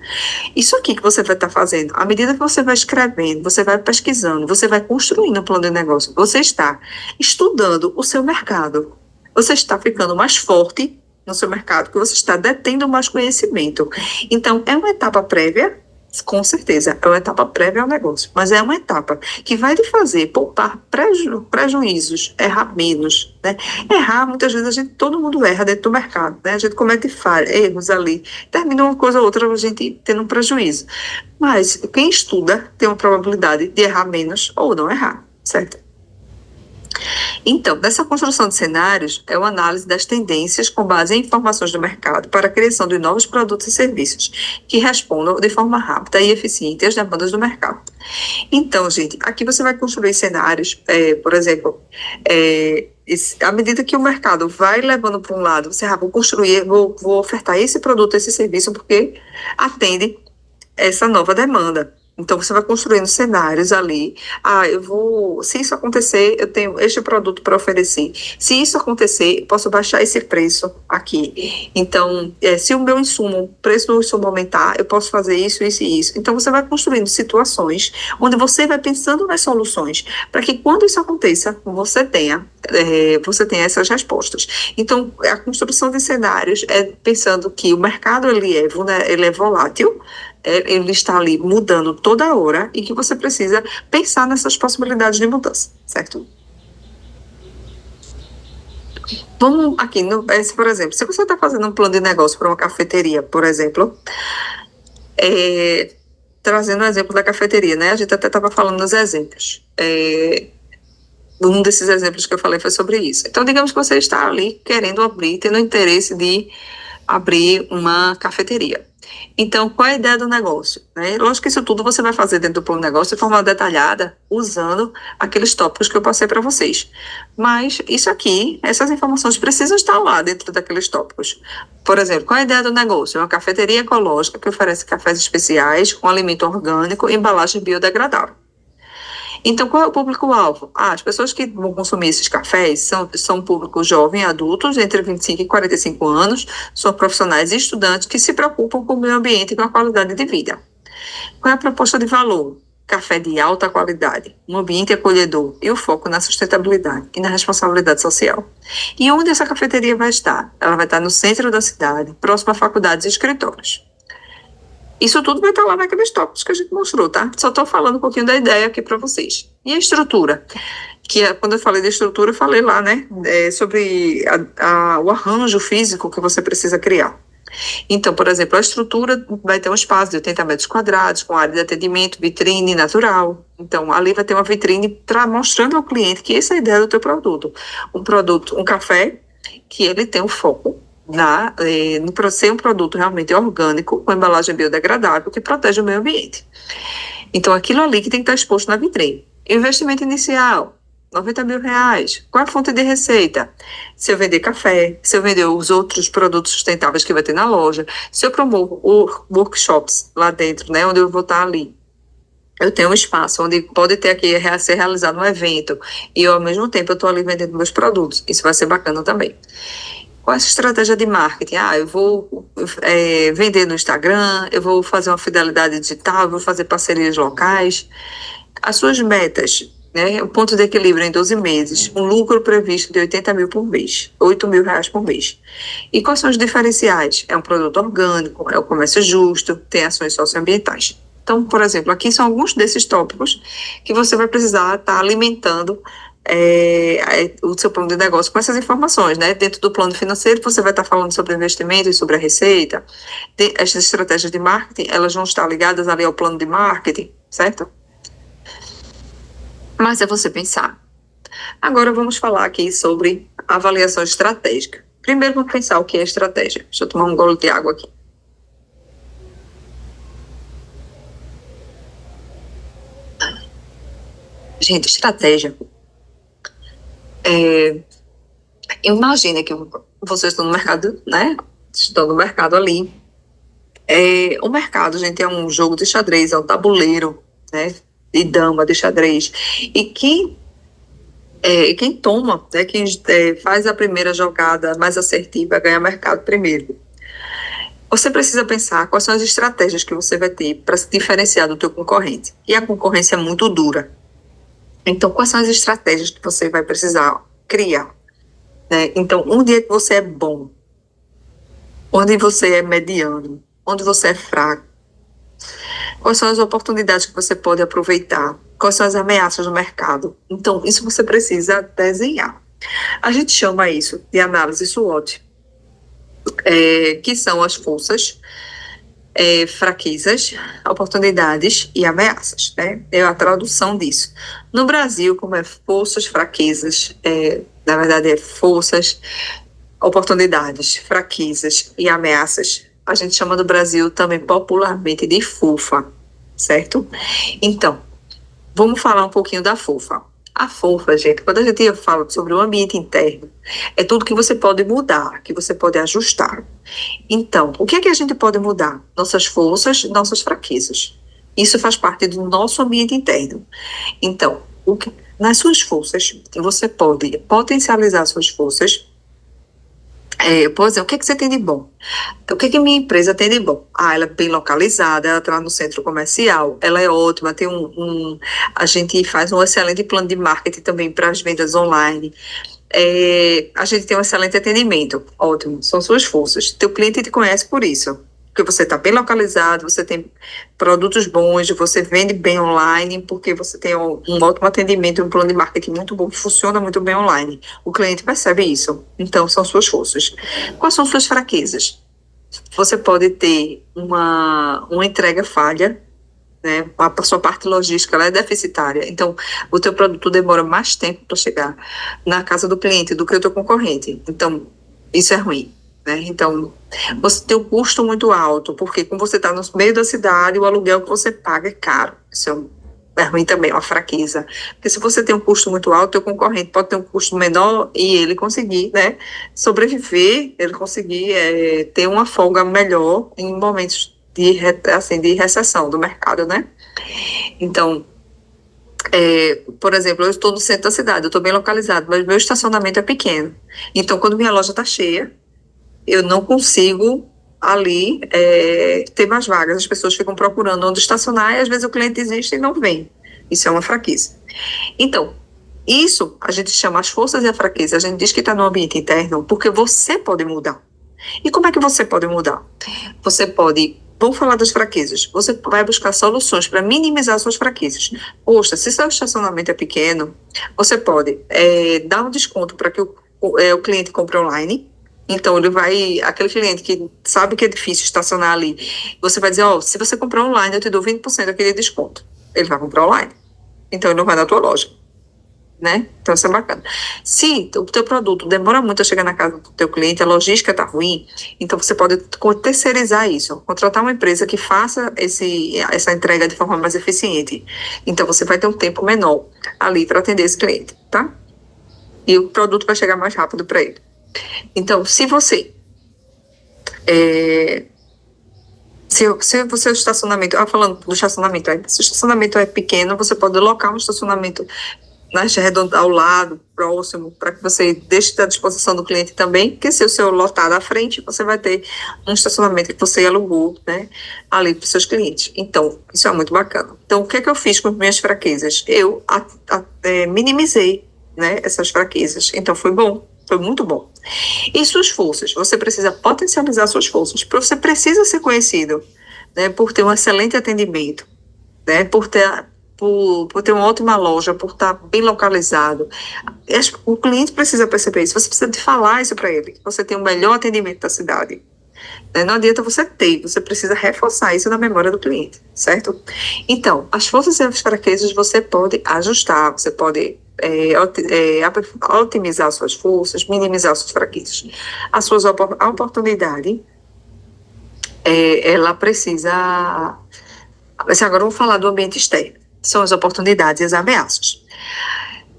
A: Isso aqui que você vai estar fazendo, à medida que você vai escrevendo, você vai pesquisando, você vai construindo um plano de negócio, você está estudando o seu mercado, você está ficando mais forte no seu mercado, que você está detendo mais conhecimento. Então, é uma etapa prévia, com certeza, é uma etapa prévia ao negócio, mas é uma etapa que vai te fazer poupar prejuízos, errar menos, né? Errar, muitas vezes, todo mundo erra dentro do mercado, né? A gente comete falha, erros ali, termina uma coisa ou outra, a gente tendo um prejuízo. Mas quem estuda tem uma probabilidade de errar menos ou não errar, certo? Então, nessa construção de cenários, é uma análise das tendências com base em informações do mercado para a criação de novos produtos e serviços que respondam de forma rápida e eficiente às demandas do mercado. Então, gente, aqui você vai construir cenários, por exemplo, à medida que o mercado vai levando para um lado, você vou construir, vou ofertar esse produto, esse serviço, porque atende essa nova demanda. Então, você vai construindo cenários ali. Se isso acontecer, eu tenho este produto para oferecer. Se isso acontecer, eu posso baixar esse preço aqui. Então, se o meu insumo, o preço do insumo aumentar, eu posso fazer isso, isso e isso. Então, você vai construindo situações onde você vai pensando nas soluções, para que quando isso aconteça, você tenha essas respostas. Então, a construção de cenários é pensando que o mercado ele é volátil, ele está ali mudando toda hora e que você precisa pensar nessas possibilidades de mudança, certo? Vamos aqui, por exemplo, se você está fazendo um plano de negócio para uma cafeteria, por exemplo, trazendo o exemplo da cafeteria, né? A gente até estava falando nos exemplos. Um desses exemplos que eu falei foi sobre isso. Então, digamos que você está ali querendo abrir, tendo interesse de abrir uma cafeteria. Então, qual é a ideia do negócio? Né? Lógico que isso tudo você vai fazer dentro do plano de negócio de forma detalhada, usando aqueles tópicos que eu passei para vocês. Mas isso aqui, essas informações precisam estar lá dentro daqueles tópicos. Por exemplo, qual é a ideia do negócio? É uma cafeteria ecológica que oferece cafés especiais com alimento orgânico e embalagem biodegradável. Então, qual é o público-alvo? As pessoas que vão consumir esses cafés são público jovem, adultos, entre 25 e 45 anos, são profissionais e estudantes que se preocupam com o meio ambiente e com a qualidade de vida. Qual é a proposta de valor? Café de alta qualidade, um ambiente acolhedor e o foco na sustentabilidade e na responsabilidade social. E onde essa cafeteria vai estar? Ela vai estar no centro da cidade, próximo a faculdades e escritórios. Isso tudo vai estar lá naqueles tópicos que a gente mostrou, tá? Só estou falando um pouquinho da ideia aqui para vocês. E a estrutura? Quando eu falei da estrutura, eu falei lá, né? Sobre o arranjo físico que você precisa criar. Então, por exemplo, a estrutura vai ter um espaço de 80 metros quadrados, com área de atendimento, vitrine natural. Então, ali vai ter uma vitrine mostrando ao cliente que essa é a ideia do teu produto. Um café que ele tem um foco para ser um produto realmente orgânico, com embalagem biodegradável, que protege o meio ambiente. Então, aquilo ali que tem que estar exposto na vitrine. Investimento inicial, R$90 mil. Qual é a fonte de receita? Se eu vender café, se eu vender os outros produtos sustentáveis que vai ter na loja, se eu promovo workshops lá dentro, né, onde eu vou estar ali. Eu tenho um espaço onde pode ter aqui ser realizado um evento e eu, ao mesmo tempo, eu estou ali vendendo meus produtos. Isso vai ser bacana também. Qual é a sua estratégia de marketing? Eu vou vender no Instagram, eu vou fazer uma fidelidade digital, eu vou fazer parcerias locais. As suas metas, né? O ponto de equilíbrio em 12 meses, um lucro previsto de R$80 mil por mês, R$8 mil por mês. E quais são os diferenciais? É um produto orgânico, é o comércio justo, tem ações socioambientais. Então, por exemplo, aqui são alguns desses tópicos que você vai precisar estar alimentando o seu plano de negócio com essas informações, né? Dentro do plano financeiro, você vai estar falando sobre investimento e sobre a receita. Essas estratégias de marketing, elas vão estar ligadas ali ao plano de marketing, certo? Mas é você pensar. Agora vamos falar aqui sobre avaliação estratégica. Primeiro vamos pensar o que é estratégia. Deixa eu tomar um gole de água aqui. Gente, estratégia. Imagina que vocês estão no mercado, né? Estão no mercado ali. O mercado, gente, é um jogo de xadrez, é um tabuleiro, né? De dama, de xadrez. E quem toma, né? Quem faz a primeira jogada mais assertiva ganha mercado primeiro. Você precisa pensar quais são as estratégias que você vai ter para se diferenciar do teu concorrente. E a concorrência é muito dura. Então, quais são as estratégias que você vai precisar criar? Né? Então, um dia que você é bom, onde você é mediano, onde você é fraco, quais são as oportunidades que você pode aproveitar, quais são as ameaças do mercado. Então, isso você precisa desenhar. A gente chama isso de análise SWOT, que são as forças, fraquezas, oportunidades e ameaças, né? É a tradução disso. No Brasil, como é forças, fraquezas, na verdade é forças, oportunidades, fraquezas e ameaças, a gente chama no Brasil também popularmente de FUFA, certo? Então, vamos falar um pouquinho da FUFA. A FUFA, gente, quando a gente fala sobre o ambiente interno, é tudo que você pode mudar, que você pode ajustar. Então, o que é que a gente pode mudar? Nossas forças, nossas fraquezas. Isso faz parte do nosso ambiente interno. Então, nas suas forças, você pode potencializar suas forças. Por exemplo, o que é que você tem de bom? O que é que minha empresa tem de bom? Ela é bem localizada, ela está no centro comercial, ela é ótima, a gente faz um excelente plano de marketing também para as vendas online. A gente tem um excelente atendimento, ótimo, são suas forças. Teu cliente te conhece por isso, porque você está bem localizado, você tem produtos bons, você vende bem online, porque você tem um ótimo atendimento, um plano de marketing muito bom, que funciona muito bem online. O cliente percebe isso, então são suas forças. Quais são suas fraquezas? Você pode ter uma entrega falha, né? A sua parte logística ela é deficitária, então o teu produto demora mais tempo para chegar na casa do cliente do que o teu concorrente. Então, isso é ruim, né? Então, você tem um custo muito alto, porque como você está no meio da cidade, o aluguel que você paga é caro. Isso é ruim também, é uma fraqueza. Porque se você tem um custo muito alto, teu concorrente pode ter um custo menor e ele conseguir, né, sobreviver, ele conseguir ter uma folga melhor em momentos de recessão do mercado, né? Então, por exemplo, eu estou no centro da cidade, eu estou bem localizado, mas meu estacionamento é pequeno. Então, quando minha loja está cheia, eu não consigo ali ter mais vagas. As pessoas ficam procurando onde estacionar e às vezes o cliente desiste e não vem. Isso é uma fraqueza. Então, isso a gente chama as forças e a fraqueza. A gente diz que está no ambiente interno porque você pode mudar. E como é que você pode mudar? Você pode. Vamos falar das fraquezas. Você vai buscar soluções para minimizar suas fraquezas. Poxa, se seu estacionamento é pequeno, você pode dar um desconto para que o cliente compre online. Então, aquele cliente que sabe que é difícil estacionar ali, você vai dizer, se você comprar online, eu te dou 20% daquele desconto. Ele vai comprar online. Então, ele não vai na tua loja, né? Então, isso é bacana. Se o teu produto demora muito a chegar na casa do teu cliente, a logística está ruim, então você pode terceirizar isso, contratar uma empresa que faça essa entrega de forma mais eficiente. Então, você vai ter um tempo menor ali para atender esse cliente, tá? E o produto vai chegar mais rápido para ele. Então, se você se o seu estacionamento, falando do estacionamento, se o estacionamento é pequeno, você pode locar um estacionamento ao lado, próximo, para que você deixe à disposição do cliente também, porque se o seu lotar à frente, você vai ter um estacionamento que você alugou, né, ali para os seus clientes. Então, isso é muito bacana. Então, o que é que eu fiz com as minhas fraquezas? Eu minimizei, né, essas fraquezas. Então, foi bom, foi muito bom. E suas forças? Você precisa potencializar suas forças. Você precisa ser conhecido, né, por ter um excelente atendimento, né, por ter uma ótima loja, por estar bem localizado. O cliente precisa perceber isso, você precisa de falar isso para ele, que você tem o melhor atendimento da cidade. Né? Não adianta você precisa reforçar isso na memória do cliente, certo? Então, as forças e as fraquezas você pode ajustar, você pode otimizar suas forças, minimizar suas fraquezas. A oportunidade, ela precisa... Assim, agora vamos falar do ambiente externo. são as oportunidades e as ameaças.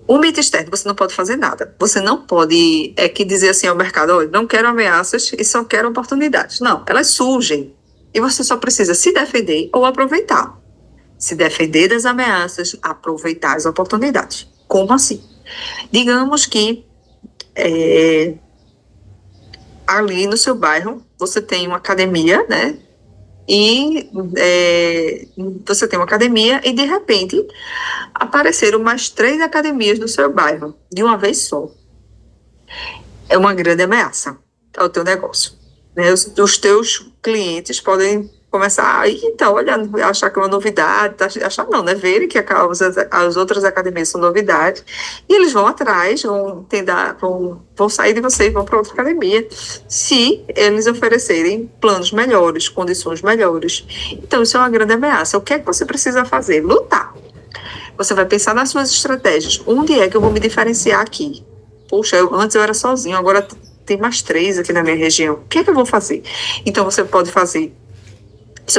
A: O mito externo, você não pode fazer nada. Você não pode que dizer assim ao mercado, olha, não quero ameaças e só quero oportunidades. Não, elas surgem e você só precisa se defender ou aproveitar. Se defender das ameaças, aproveitar as oportunidades. Como assim? Digamos que ali no seu bairro você tem uma academia, né? E você tem uma academia e de repente apareceram mais 3 academias no seu bairro, de uma vez só. É uma grande ameaça ao teu negócio. Né? Os teus clientes podem começar a então, olhando, achar que é uma novidade, achar não, né? Verem que as outras academias são novidade, e eles vão atrás, vão sair de você e vão para outra academia, se eles oferecerem planos melhores, condições melhores. Então, isso é uma grande ameaça. O que é que você precisa fazer? Lutar. Você vai pensar nas suas estratégias. Onde é que eu vou me diferenciar aqui? Poxa, antes eu era sozinho, agora tem mais 3 aqui na minha região. O que é que eu vou fazer? Então, você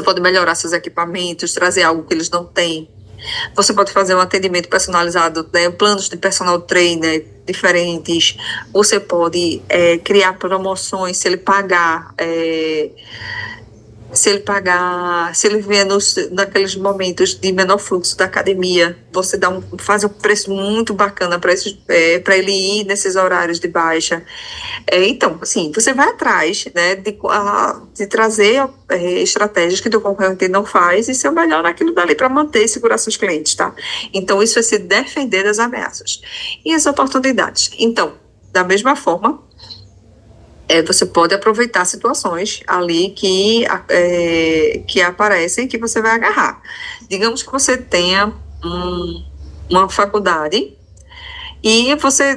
A: pode melhorar seus equipamentos, trazer algo que eles não têm. Você pode fazer um atendimento personalizado, né, planos de personal trainer diferentes. Você pode criar promoções se ele pagar... se ele vier naqueles momentos de menor fluxo da academia, você faz um preço muito bacana para ele ir nesses horários de baixa. Então, assim, você vai atrás, né, de trazer estratégias que o teu concorrente não faz e ser o melhor naquilo dali para manter e segurar seus clientes, tá? Então, isso é se defender das ameaças. E as oportunidades? Então, da mesma forma, você pode aproveitar situações ali que aparecem que você vai agarrar. Digamos que você tenha uma faculdade e você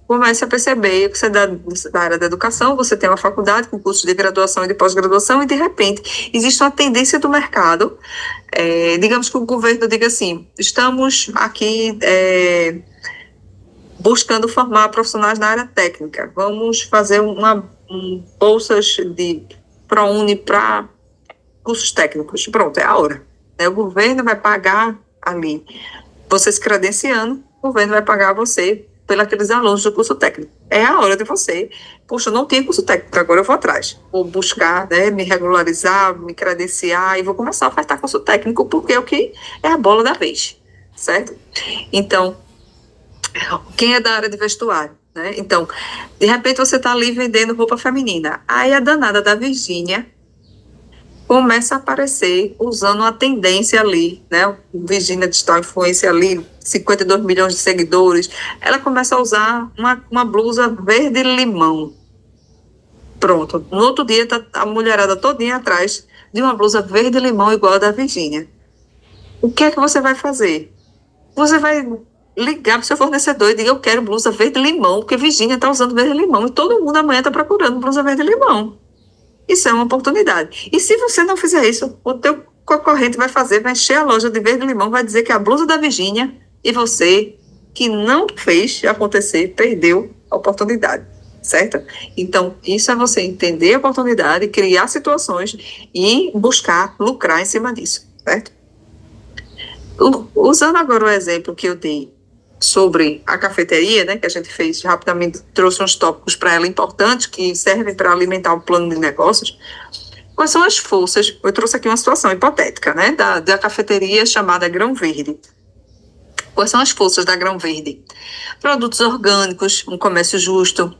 A: começa a perceber que você é da área da educação, você tem uma faculdade com cursos de graduação e de pós-graduação e, de repente, existe uma tendência do mercado, digamos que o governo diga assim, estamos aqui... buscando formar profissionais na área técnica. Vamos fazer bolsas de ProUni para cursos técnicos. Pronto, é a hora. O governo vai pagar ali. Você se credenciando, o governo vai pagar você pelos alunos do curso técnico. É a hora de você. Poxa, eu não tinha curso técnico, agora eu vou atrás. Vou buscar, né, me regularizar, me credenciar e vou começar a ofertar curso técnico, porque é o que é a bola da vez, certo? Então, quem é da área de vestuário, né? Então, de repente você está ali vendendo roupa feminina. Aí a danada da Virgínia começa a aparecer usando uma tendência ali, né? Virgínia Digital Influencer ali, 52 milhões de seguidores. Ela começa a usar uma blusa verde-limão. Pronto. No outro dia, tá a mulherada todinha atrás de uma blusa verde-limão igual a da Virgínia. O que é que você vai fazer? Você vai ligar para o seu fornecedor e dizer, eu quero blusa verde-limão, porque Virgínia está usando verde-limão e todo mundo amanhã está procurando blusa verde-limão. Isso é uma oportunidade. E se você não fizer isso, o teu concorrente vai encher a loja de verde-limão, vai dizer que é a blusa da Virgínia e você, que não fez acontecer, perdeu a oportunidade, certo? Então, isso é você entender a oportunidade, criar situações e buscar lucrar em cima disso, certo? Usando agora o exemplo que eu dei sobre a cafeteria, né, que a gente fez rapidamente, trouxe uns tópicos para ela importantes que servem para alimentar o plano de negócios. Quais são as forças? Eu trouxe aqui uma situação hipotética, né, da cafeteria chamada Grão Verde. Quais são as forças da Grão Verde? Produtos orgânicos, um comércio justo,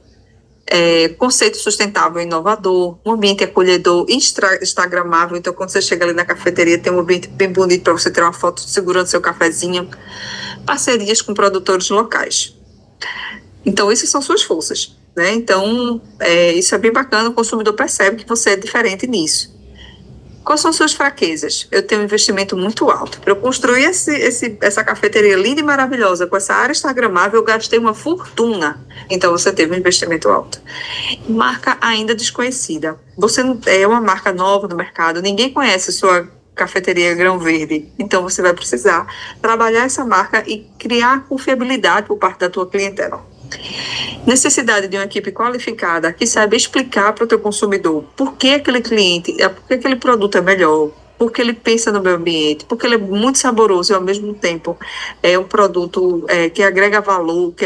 A: conceito sustentável e inovador, um ambiente acolhedor, instagramável. Então, quando você chega ali na cafeteria, tem um ambiente bem bonito para você ter uma foto segurando seu cafezinho. Parcerias com produtores locais. Então, essas são suas forças, né? Então, isso é bem bacana, o consumidor percebe que você é diferente nisso. Quais são suas fraquezas? Eu tenho um investimento muito alto. Para eu construir essa cafeteria linda e maravilhosa, com essa área instagramável, eu gastei uma fortuna. Então, você teve um investimento alto. Marca ainda desconhecida. Você é uma marca nova no mercado, ninguém conhece sua cafeteria Grão Verde. Então, você vai precisar trabalhar essa marca e criar confiabilidade por parte da tua clientela. Necessidade de uma equipe qualificada que saiba explicar para o teu consumidor por que aquele cliente, por que aquele produto é melhor, porque ele pensa no meio ambiente, porque ele é muito saboroso e ao mesmo tempo é um produto que agrega valor, que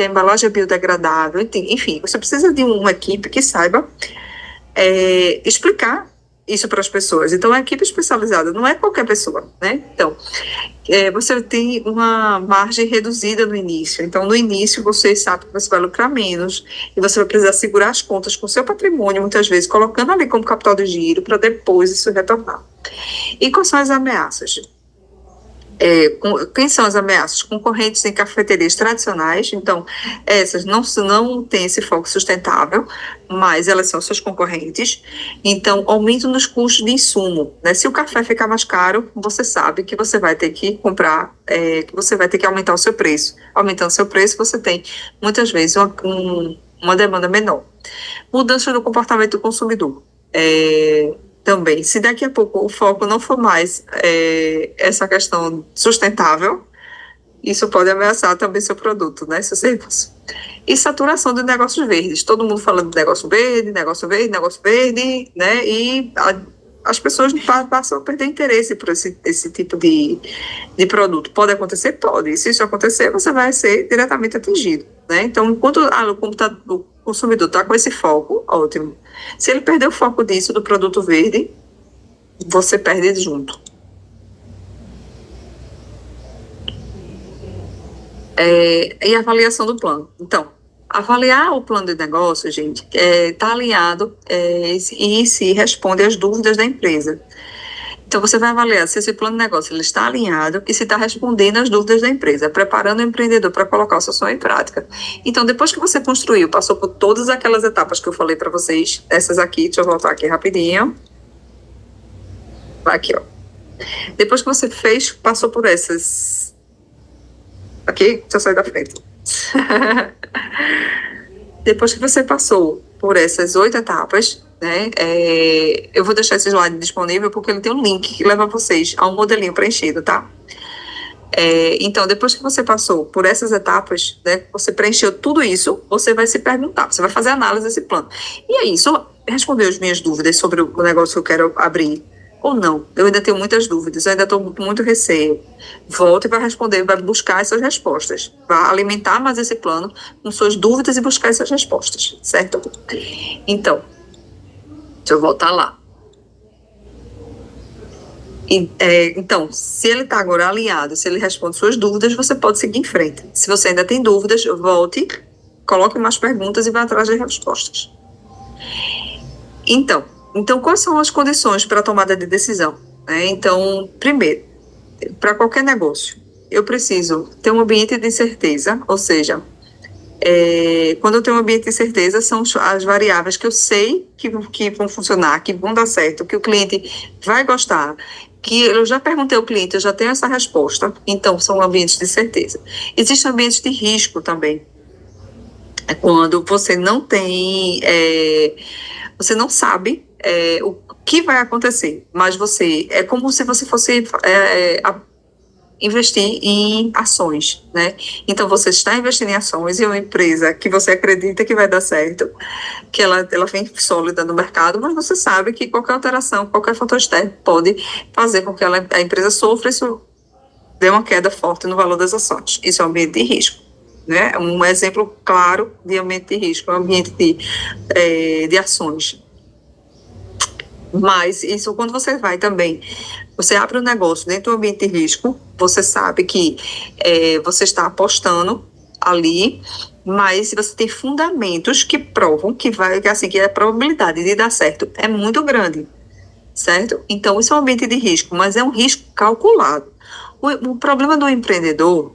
A: a embalagem é biodegradável, enfim, você precisa de uma equipe que saiba explicar isso para as pessoas. Então, a equipe especializada não é qualquer pessoa, né? Então, você tem uma margem reduzida no início. Então, no início, você sabe que você vai lucrar menos e você vai precisar segurar as contas com o seu patrimônio, muitas vezes, colocando ali como capital de giro para depois isso retornar. E quais são as ameaças? Quem são as ameaças? Concorrentes em cafeterias tradicionais, então essas não têm esse foco sustentável, mas elas são suas concorrentes. Então, aumento nos custos de insumo, né? Se o café ficar mais caro, você sabe que você vai ter que comprar, que você vai ter que aumentar o seu preço. Aumentando o seu preço, você tem muitas vezes uma demanda menor. Mudança no comportamento do consumidor. Também, se daqui a pouco o foco não for mais essa questão sustentável, isso pode ameaçar também seu produto, né, seu serviço. E saturação de negócios verdes. Todo mundo falando de negócio verde, negócio verde, negócio verde, né, e as pessoas passam a perder interesse por esse tipo de produto. Pode acontecer? Pode. E se isso acontecer, você vai ser diretamente atingido, né? Então, enquanto o consumidor está com esse foco, ótimo. Se ele perder o foco disso, do produto verde, você perde junto. E a avaliação do plano. Então, avaliar o plano de negócio, gente, está alinhado e se responde às dúvidas da empresa. Então, você vai avaliar se esse plano de negócio ele está alinhado e se está respondendo às dúvidas da empresa, preparando o empreendedor para colocar o seu sonho em prática. Então, depois que você construiu, passou por todas aquelas etapas que eu falei para vocês, essas aqui, deixa eu voltar aqui rapidinho. Aqui, ó. Depois que você fez, passou por essas. Aqui, deixa eu sair da frente. Depois que você passou por essas 8 etapas, né, eu vou deixar esse slide disponível porque ele tem um link que leva vocês a um modelinho preenchido, tá? Então, depois que você passou por essas etapas, né, você preencheu tudo isso, você vai se perguntar, você vai fazer análise desse plano. E aí, só respondeu as minhas dúvidas sobre o negócio que eu quero abrir ou não? Eu ainda tenho muitas dúvidas, eu ainda estou com muito receio. Volta e vai responder, vai buscar essas respostas, vai alimentar mais esse plano com suas dúvidas e buscar essas respostas, certo? Então, deixa eu voltar lá. Então, se ele está agora alinhado, se ele responde suas dúvidas, você pode seguir em frente. Se você ainda tem dúvidas, volte, coloque mais perguntas e vá atrás das respostas. Então, quais são as condições para a tomada de decisão? Então, primeiro, para qualquer negócio, eu preciso ter um ambiente de incerteza, ou seja, quando eu tenho um ambiente de incerteza, são as variáveis que eu sei que vão funcionar, que vão dar certo, que o cliente vai gostar, que eu já perguntei ao cliente, eu já tenho essa resposta. Então, são ambientes de certeza. Existem ambientes de risco também. Quando você não tem, você não sabe o que vai acontecer, mas é como se você fosse investir em ações, né? Então, você está investindo em ações e é uma empresa que você acredita que vai dar certo, que ela vem sólida no mercado, mas você sabe que qualquer alteração, qualquer fator externo pode fazer com que a empresa sofra e isso dê uma queda forte no valor das ações. Isso é um ambiente de risco, né? Um exemplo claro de ambiente de risco, um ambiente de ações. Mas isso, quando você vai também, você abre um negócio dentro do ambiente de risco, você sabe que você está apostando ali, mas você tem fundamentos que provam que a probabilidade de dar certo é muito grande, certo? Então, isso é um ambiente de risco, mas é um risco calculado. O problema do empreendedor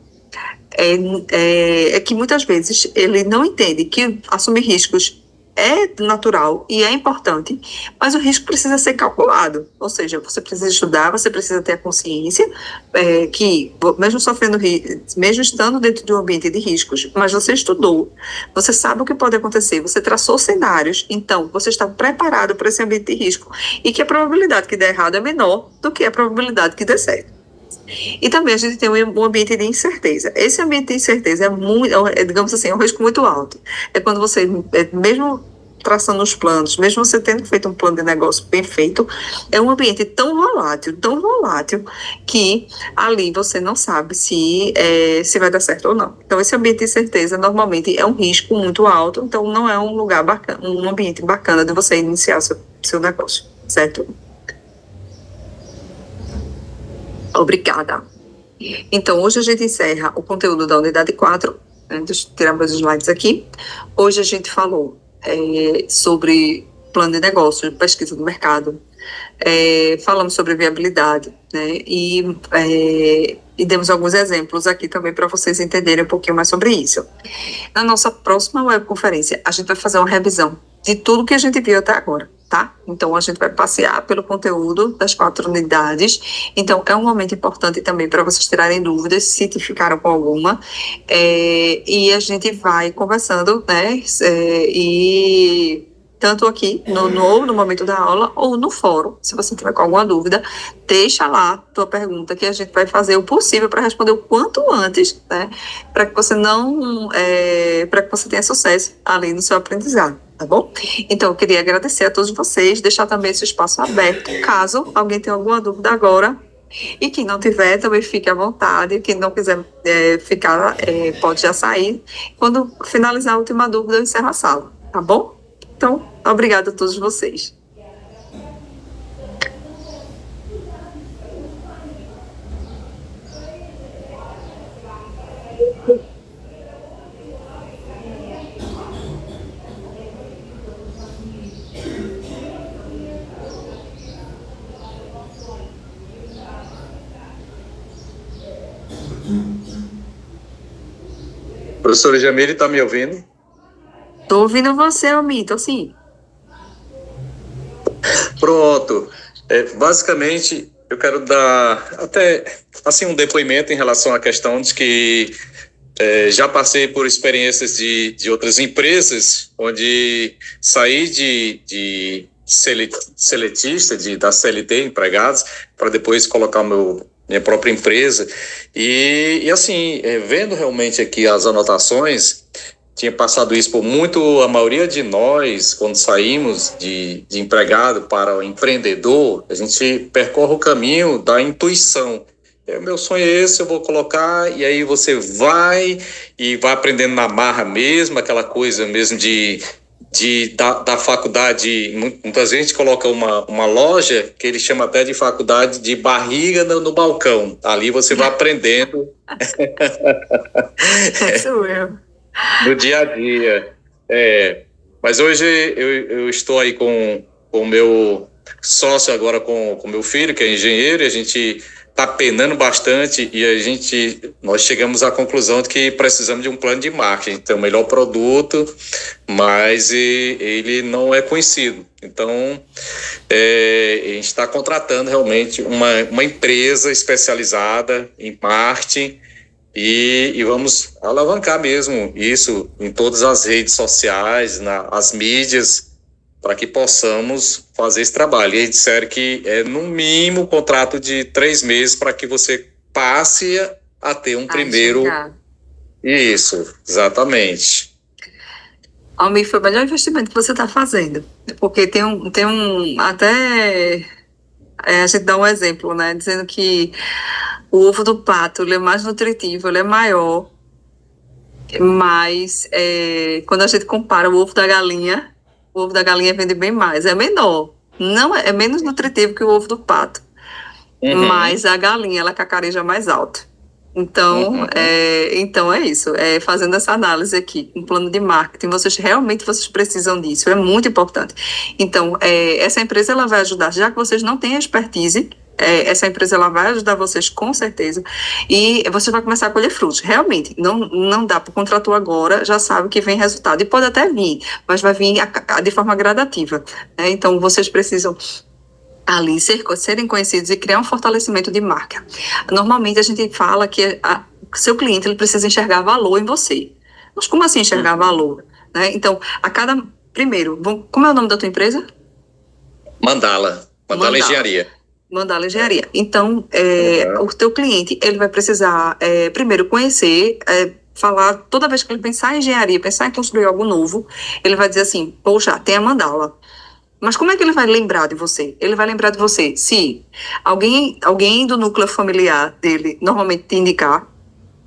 A: é que muitas vezes ele não entende que assumir riscos é natural e é importante, mas o risco precisa ser calculado, ou seja, você precisa estudar, você precisa ter a consciência que, mesmo estando dentro de um ambiente de riscos, mas você estudou, você sabe o que pode acontecer, você traçou cenários, então você está preparado para esse ambiente de risco e que a probabilidade que dê errado é menor do que a probabilidade que dê certo. E também a gente tem um ambiente de incerteza. Esse ambiente de incerteza digamos assim, é um risco muito alto. É quando você, mesmo traçando os planos, mesmo você tendo feito um plano de negócio bem feito, é um ambiente tão volátil, que ali você não sabe se vai dar certo ou não. Então, esse ambiente de incerteza, normalmente, é um risco muito alto, então não é um lugar bacana, um ambiente bacana de você iniciar seu negócio, certo? Obrigada. Então, hoje a gente encerra o conteúdo da unidade 4, né? Deixa eu tirar meus slides aqui. Hoje a gente falou sobre plano de negócio, pesquisa do mercado, falamos sobre viabilidade, né? E demos alguns exemplos aqui também para vocês entenderem um pouquinho mais sobre isso. Na nossa próxima webconferência, a gente vai fazer uma revisão de tudo que a gente viu até agora, tá? Então, a gente vai passear pelo conteúdo das 4 unidades. Então, é um momento importante também para vocês tirarem dúvidas, se ficaram com alguma. E a gente vai conversando, né? E tanto aqui no momento da aula ou no fórum, se você tiver com alguma dúvida, deixa lá tua pergunta, que a gente vai fazer o possível para responder o quanto antes, né? Para que você para que você tenha sucesso ali no seu aprendizado, tá bom? Então, eu queria agradecer a todos vocês, deixar também esse espaço aberto, caso alguém tenha alguma dúvida agora. E quem não tiver, também fique à vontade. Quem não quiser ficar, pode já sair. Quando finalizar a última dúvida, eu encerro a sala, tá bom? Então, obrigada a todos vocês.
B: Professora Jamile, está me ouvindo?
A: Estou ouvindo você, Almito, sim.
B: Pronto. Basicamente, eu quero dar até assim um depoimento em relação à questão de que já passei por experiências de outras empresas, onde saí de seletista, da CLT, empregados, para depois colocar minha própria empresa. E assim, vendo realmente aqui as anotações, tinha passado isso por muito, a maioria de nós, quando saímos de empregado para o empreendedor, a gente percorre o caminho da intuição. Meu sonho é esse, eu vou colocar, e aí você vai e vai aprendendo na marra mesmo, aquela coisa mesmo da faculdade. Muita gente coloca uma loja que ele chama até de faculdade de barriga no balcão. Ali você vai aprendendo.
A: Sou eu.
B: No dia a dia. Mas hoje eu estou aí com o meu sócio, agora com o meu filho, que é engenheiro, e a gente está penando bastante, e nós chegamos à conclusão de que precisamos de um plano de marketing, ter o melhor produto, mas ele não é conhecido. Então, a gente está contratando realmente uma empresa especializada em marketing, e vamos alavancar mesmo isso em todas as redes sociais, as mídias, para que possamos fazer esse trabalho. E eles disseram que no mínimo um contrato de 3 meses para que você passe a ter um primeiro... Isso, exatamente.
A: Almir, foi o melhor investimento que você está fazendo, porque tem um até a gente dá um exemplo, né, dizendo que o ovo do pato, ele é mais nutritivo, ele é maior, mas quando a gente compara o ovo da galinha vende bem mais, é menor, não é menos nutritivo que o ovo do pato, mas a galinha, ela cacareja mais alto. Então, então é isso, fazendo essa análise aqui, um plano de marketing, vocês precisam disso, é muito importante. Então, essa empresa, ela vai ajudar, já que vocês não têm expertise, essa empresa, ela vai ajudar vocês com certeza, e você vai começar a colher frutos. Realmente, não dá para o contrator agora, já sabe que vem resultado, e pode até vir, mas vai vir de forma gradativa, né? Então, vocês precisam ali serem conhecidos e criar um fortalecimento de marca. Normalmente a gente fala que seu cliente, ele precisa enxergar valor em você. Mas como assim enxergar valor? Né? Então, primeiro, como é o nome da tua empresa?
B: Mandala Engenharia.
A: Mandala Engenharia. Então, o teu cliente, ele vai precisar primeiro conhecer falar, toda vez que ele pensar em engenharia, pensar em construir algo novo, ele vai dizer assim, poxa, tem a mandala. Mas como é que ele vai lembrar de você? Ele vai lembrar de você se alguém do núcleo familiar dele normalmente te indicar,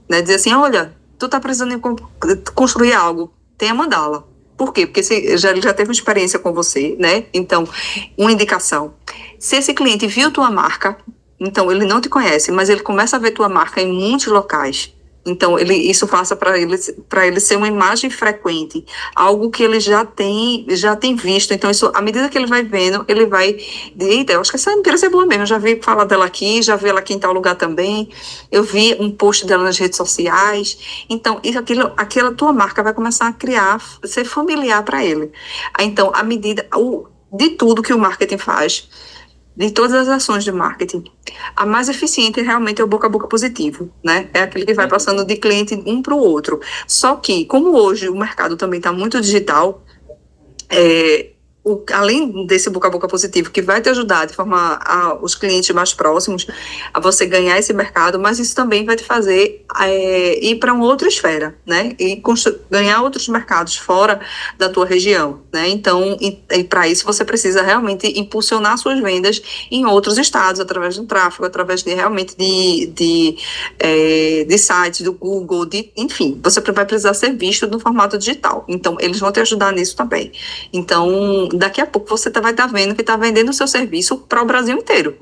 A: né? Dizer assim, olha, tu tá precisando construir algo, tem a mandala. Por quê? Porque ele já teve uma experiência com você, né? Então, uma indicação. Se esse cliente viu tua marca, então ele não te conhece, mas ele começa a ver tua marca em muitos locais. Então, isso passa para ele ser uma imagem frequente, algo que ele já tem visto. Então, isso, à medida que ele vai vendo, ele vai. Eita, eu acho que essa empresa é boa mesmo. Eu já vi falar dela aqui, já vi ela aqui em tal lugar também. Eu vi um post dela nas redes sociais. Então, aquela tua marca vai começar a criar, ser familiar para ele. Então, à medida. De tudo que o marketing faz, de todas as ações de marketing, a mais eficiente realmente é o boca a boca positivo, né? É aquele que vai passando de cliente um para o outro. Só que, como hoje o mercado também está muito digital, além desse boca a boca positivo, que vai te ajudar de formar os clientes mais próximos, a você ganhar esse mercado, mas isso também vai te fazer ir para uma outra esfera, né? E ganhar outros mercados fora da tua região, né? Então, e para isso você precisa realmente impulsionar suas vendas em outros estados, através do tráfego, através de realmente de sites, do Google, enfim, você vai precisar ser visto no formato digital. Então, eles vão te ajudar nisso também. Então, daqui a pouco você vai estar vendo que está vendendo o seu serviço para o Brasil inteiro,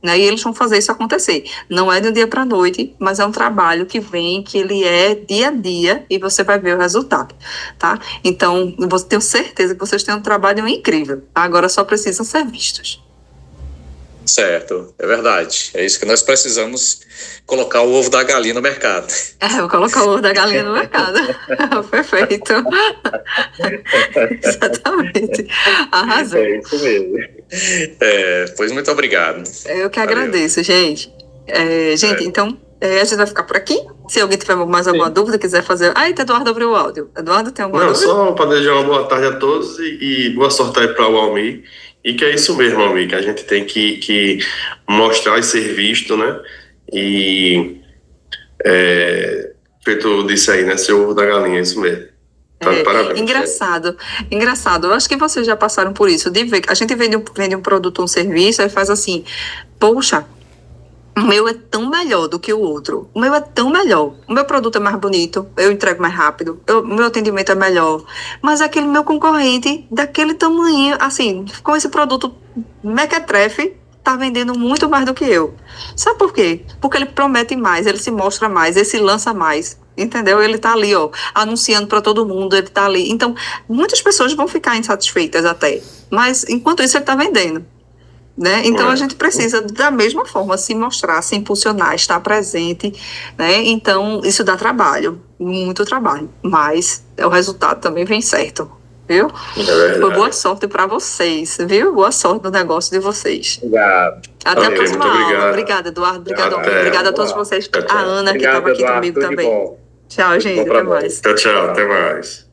A: né? E eles vão fazer isso acontecer. Não é de um dia para a noite, mas é um trabalho que vem, que ele é dia a dia e você vai ver o resultado, tá? Então, eu tenho certeza que vocês têm um trabalho incrível. Agora só precisam ser vistos.
B: Certo, é verdade. É isso que nós precisamos, colocar o ovo da galinha no mercado.
A: Vou colocar o ovo da galinha no mercado. Perfeito. Exatamente. Arrasou.
B: É isso mesmo. Pois muito obrigado.
A: Eu que agradeço, gente. Gente, então, a gente vai ficar por aqui. Se alguém tiver mais alguma dúvida, quiser fazer... Eduardo abriu o áudio. Eduardo, tem alguma dúvida?
C: Não, só para desejar uma boa tarde a todos e boa sorte aí para o Almir. E que é isso mesmo, Almir, que a gente tem que mostrar e ser visto, né? E feito disse aí, né? Ser ovo da galinha, é isso mesmo. Tá, parabéns.
A: Engraçado. Eu acho que vocês já passaram por isso. De ver que a gente vende um produto, um serviço, e faz assim, poxa, o meu é tão melhor do que o outro. O meu é tão melhor. O meu produto é mais bonito, eu entrego mais rápido, o meu atendimento é melhor. Mas aquele meu concorrente, daquele tamanho, assim, com esse produto mequetrefe, tá vendendo muito mais do que eu. Sabe por quê? Porque ele promete mais, ele se mostra mais, ele se lança mais. Entendeu? Ele tá ali, ó, anunciando para todo mundo, ele tá ali. Então, muitas pessoas vão ficar insatisfeitas até. Mas, enquanto isso, ele tá vendendo. Né? Então a gente precisa da mesma forma se mostrar, se impulsionar, estar presente, né? Então isso dá trabalho, muito trabalho, mas o resultado também vem certo, viu? Foi boa sorte para vocês, viu? Boa sorte no negócio de vocês.
B: Obrigado.
A: Até a próxima aula.
C: Obrigado.
A: Obrigada, Eduardo. Obrigada a todos vocês. A Ana, que estava aqui comigo também.
B: Bom.
A: Tchau, gente. Até mais.
C: Tchau, até mais.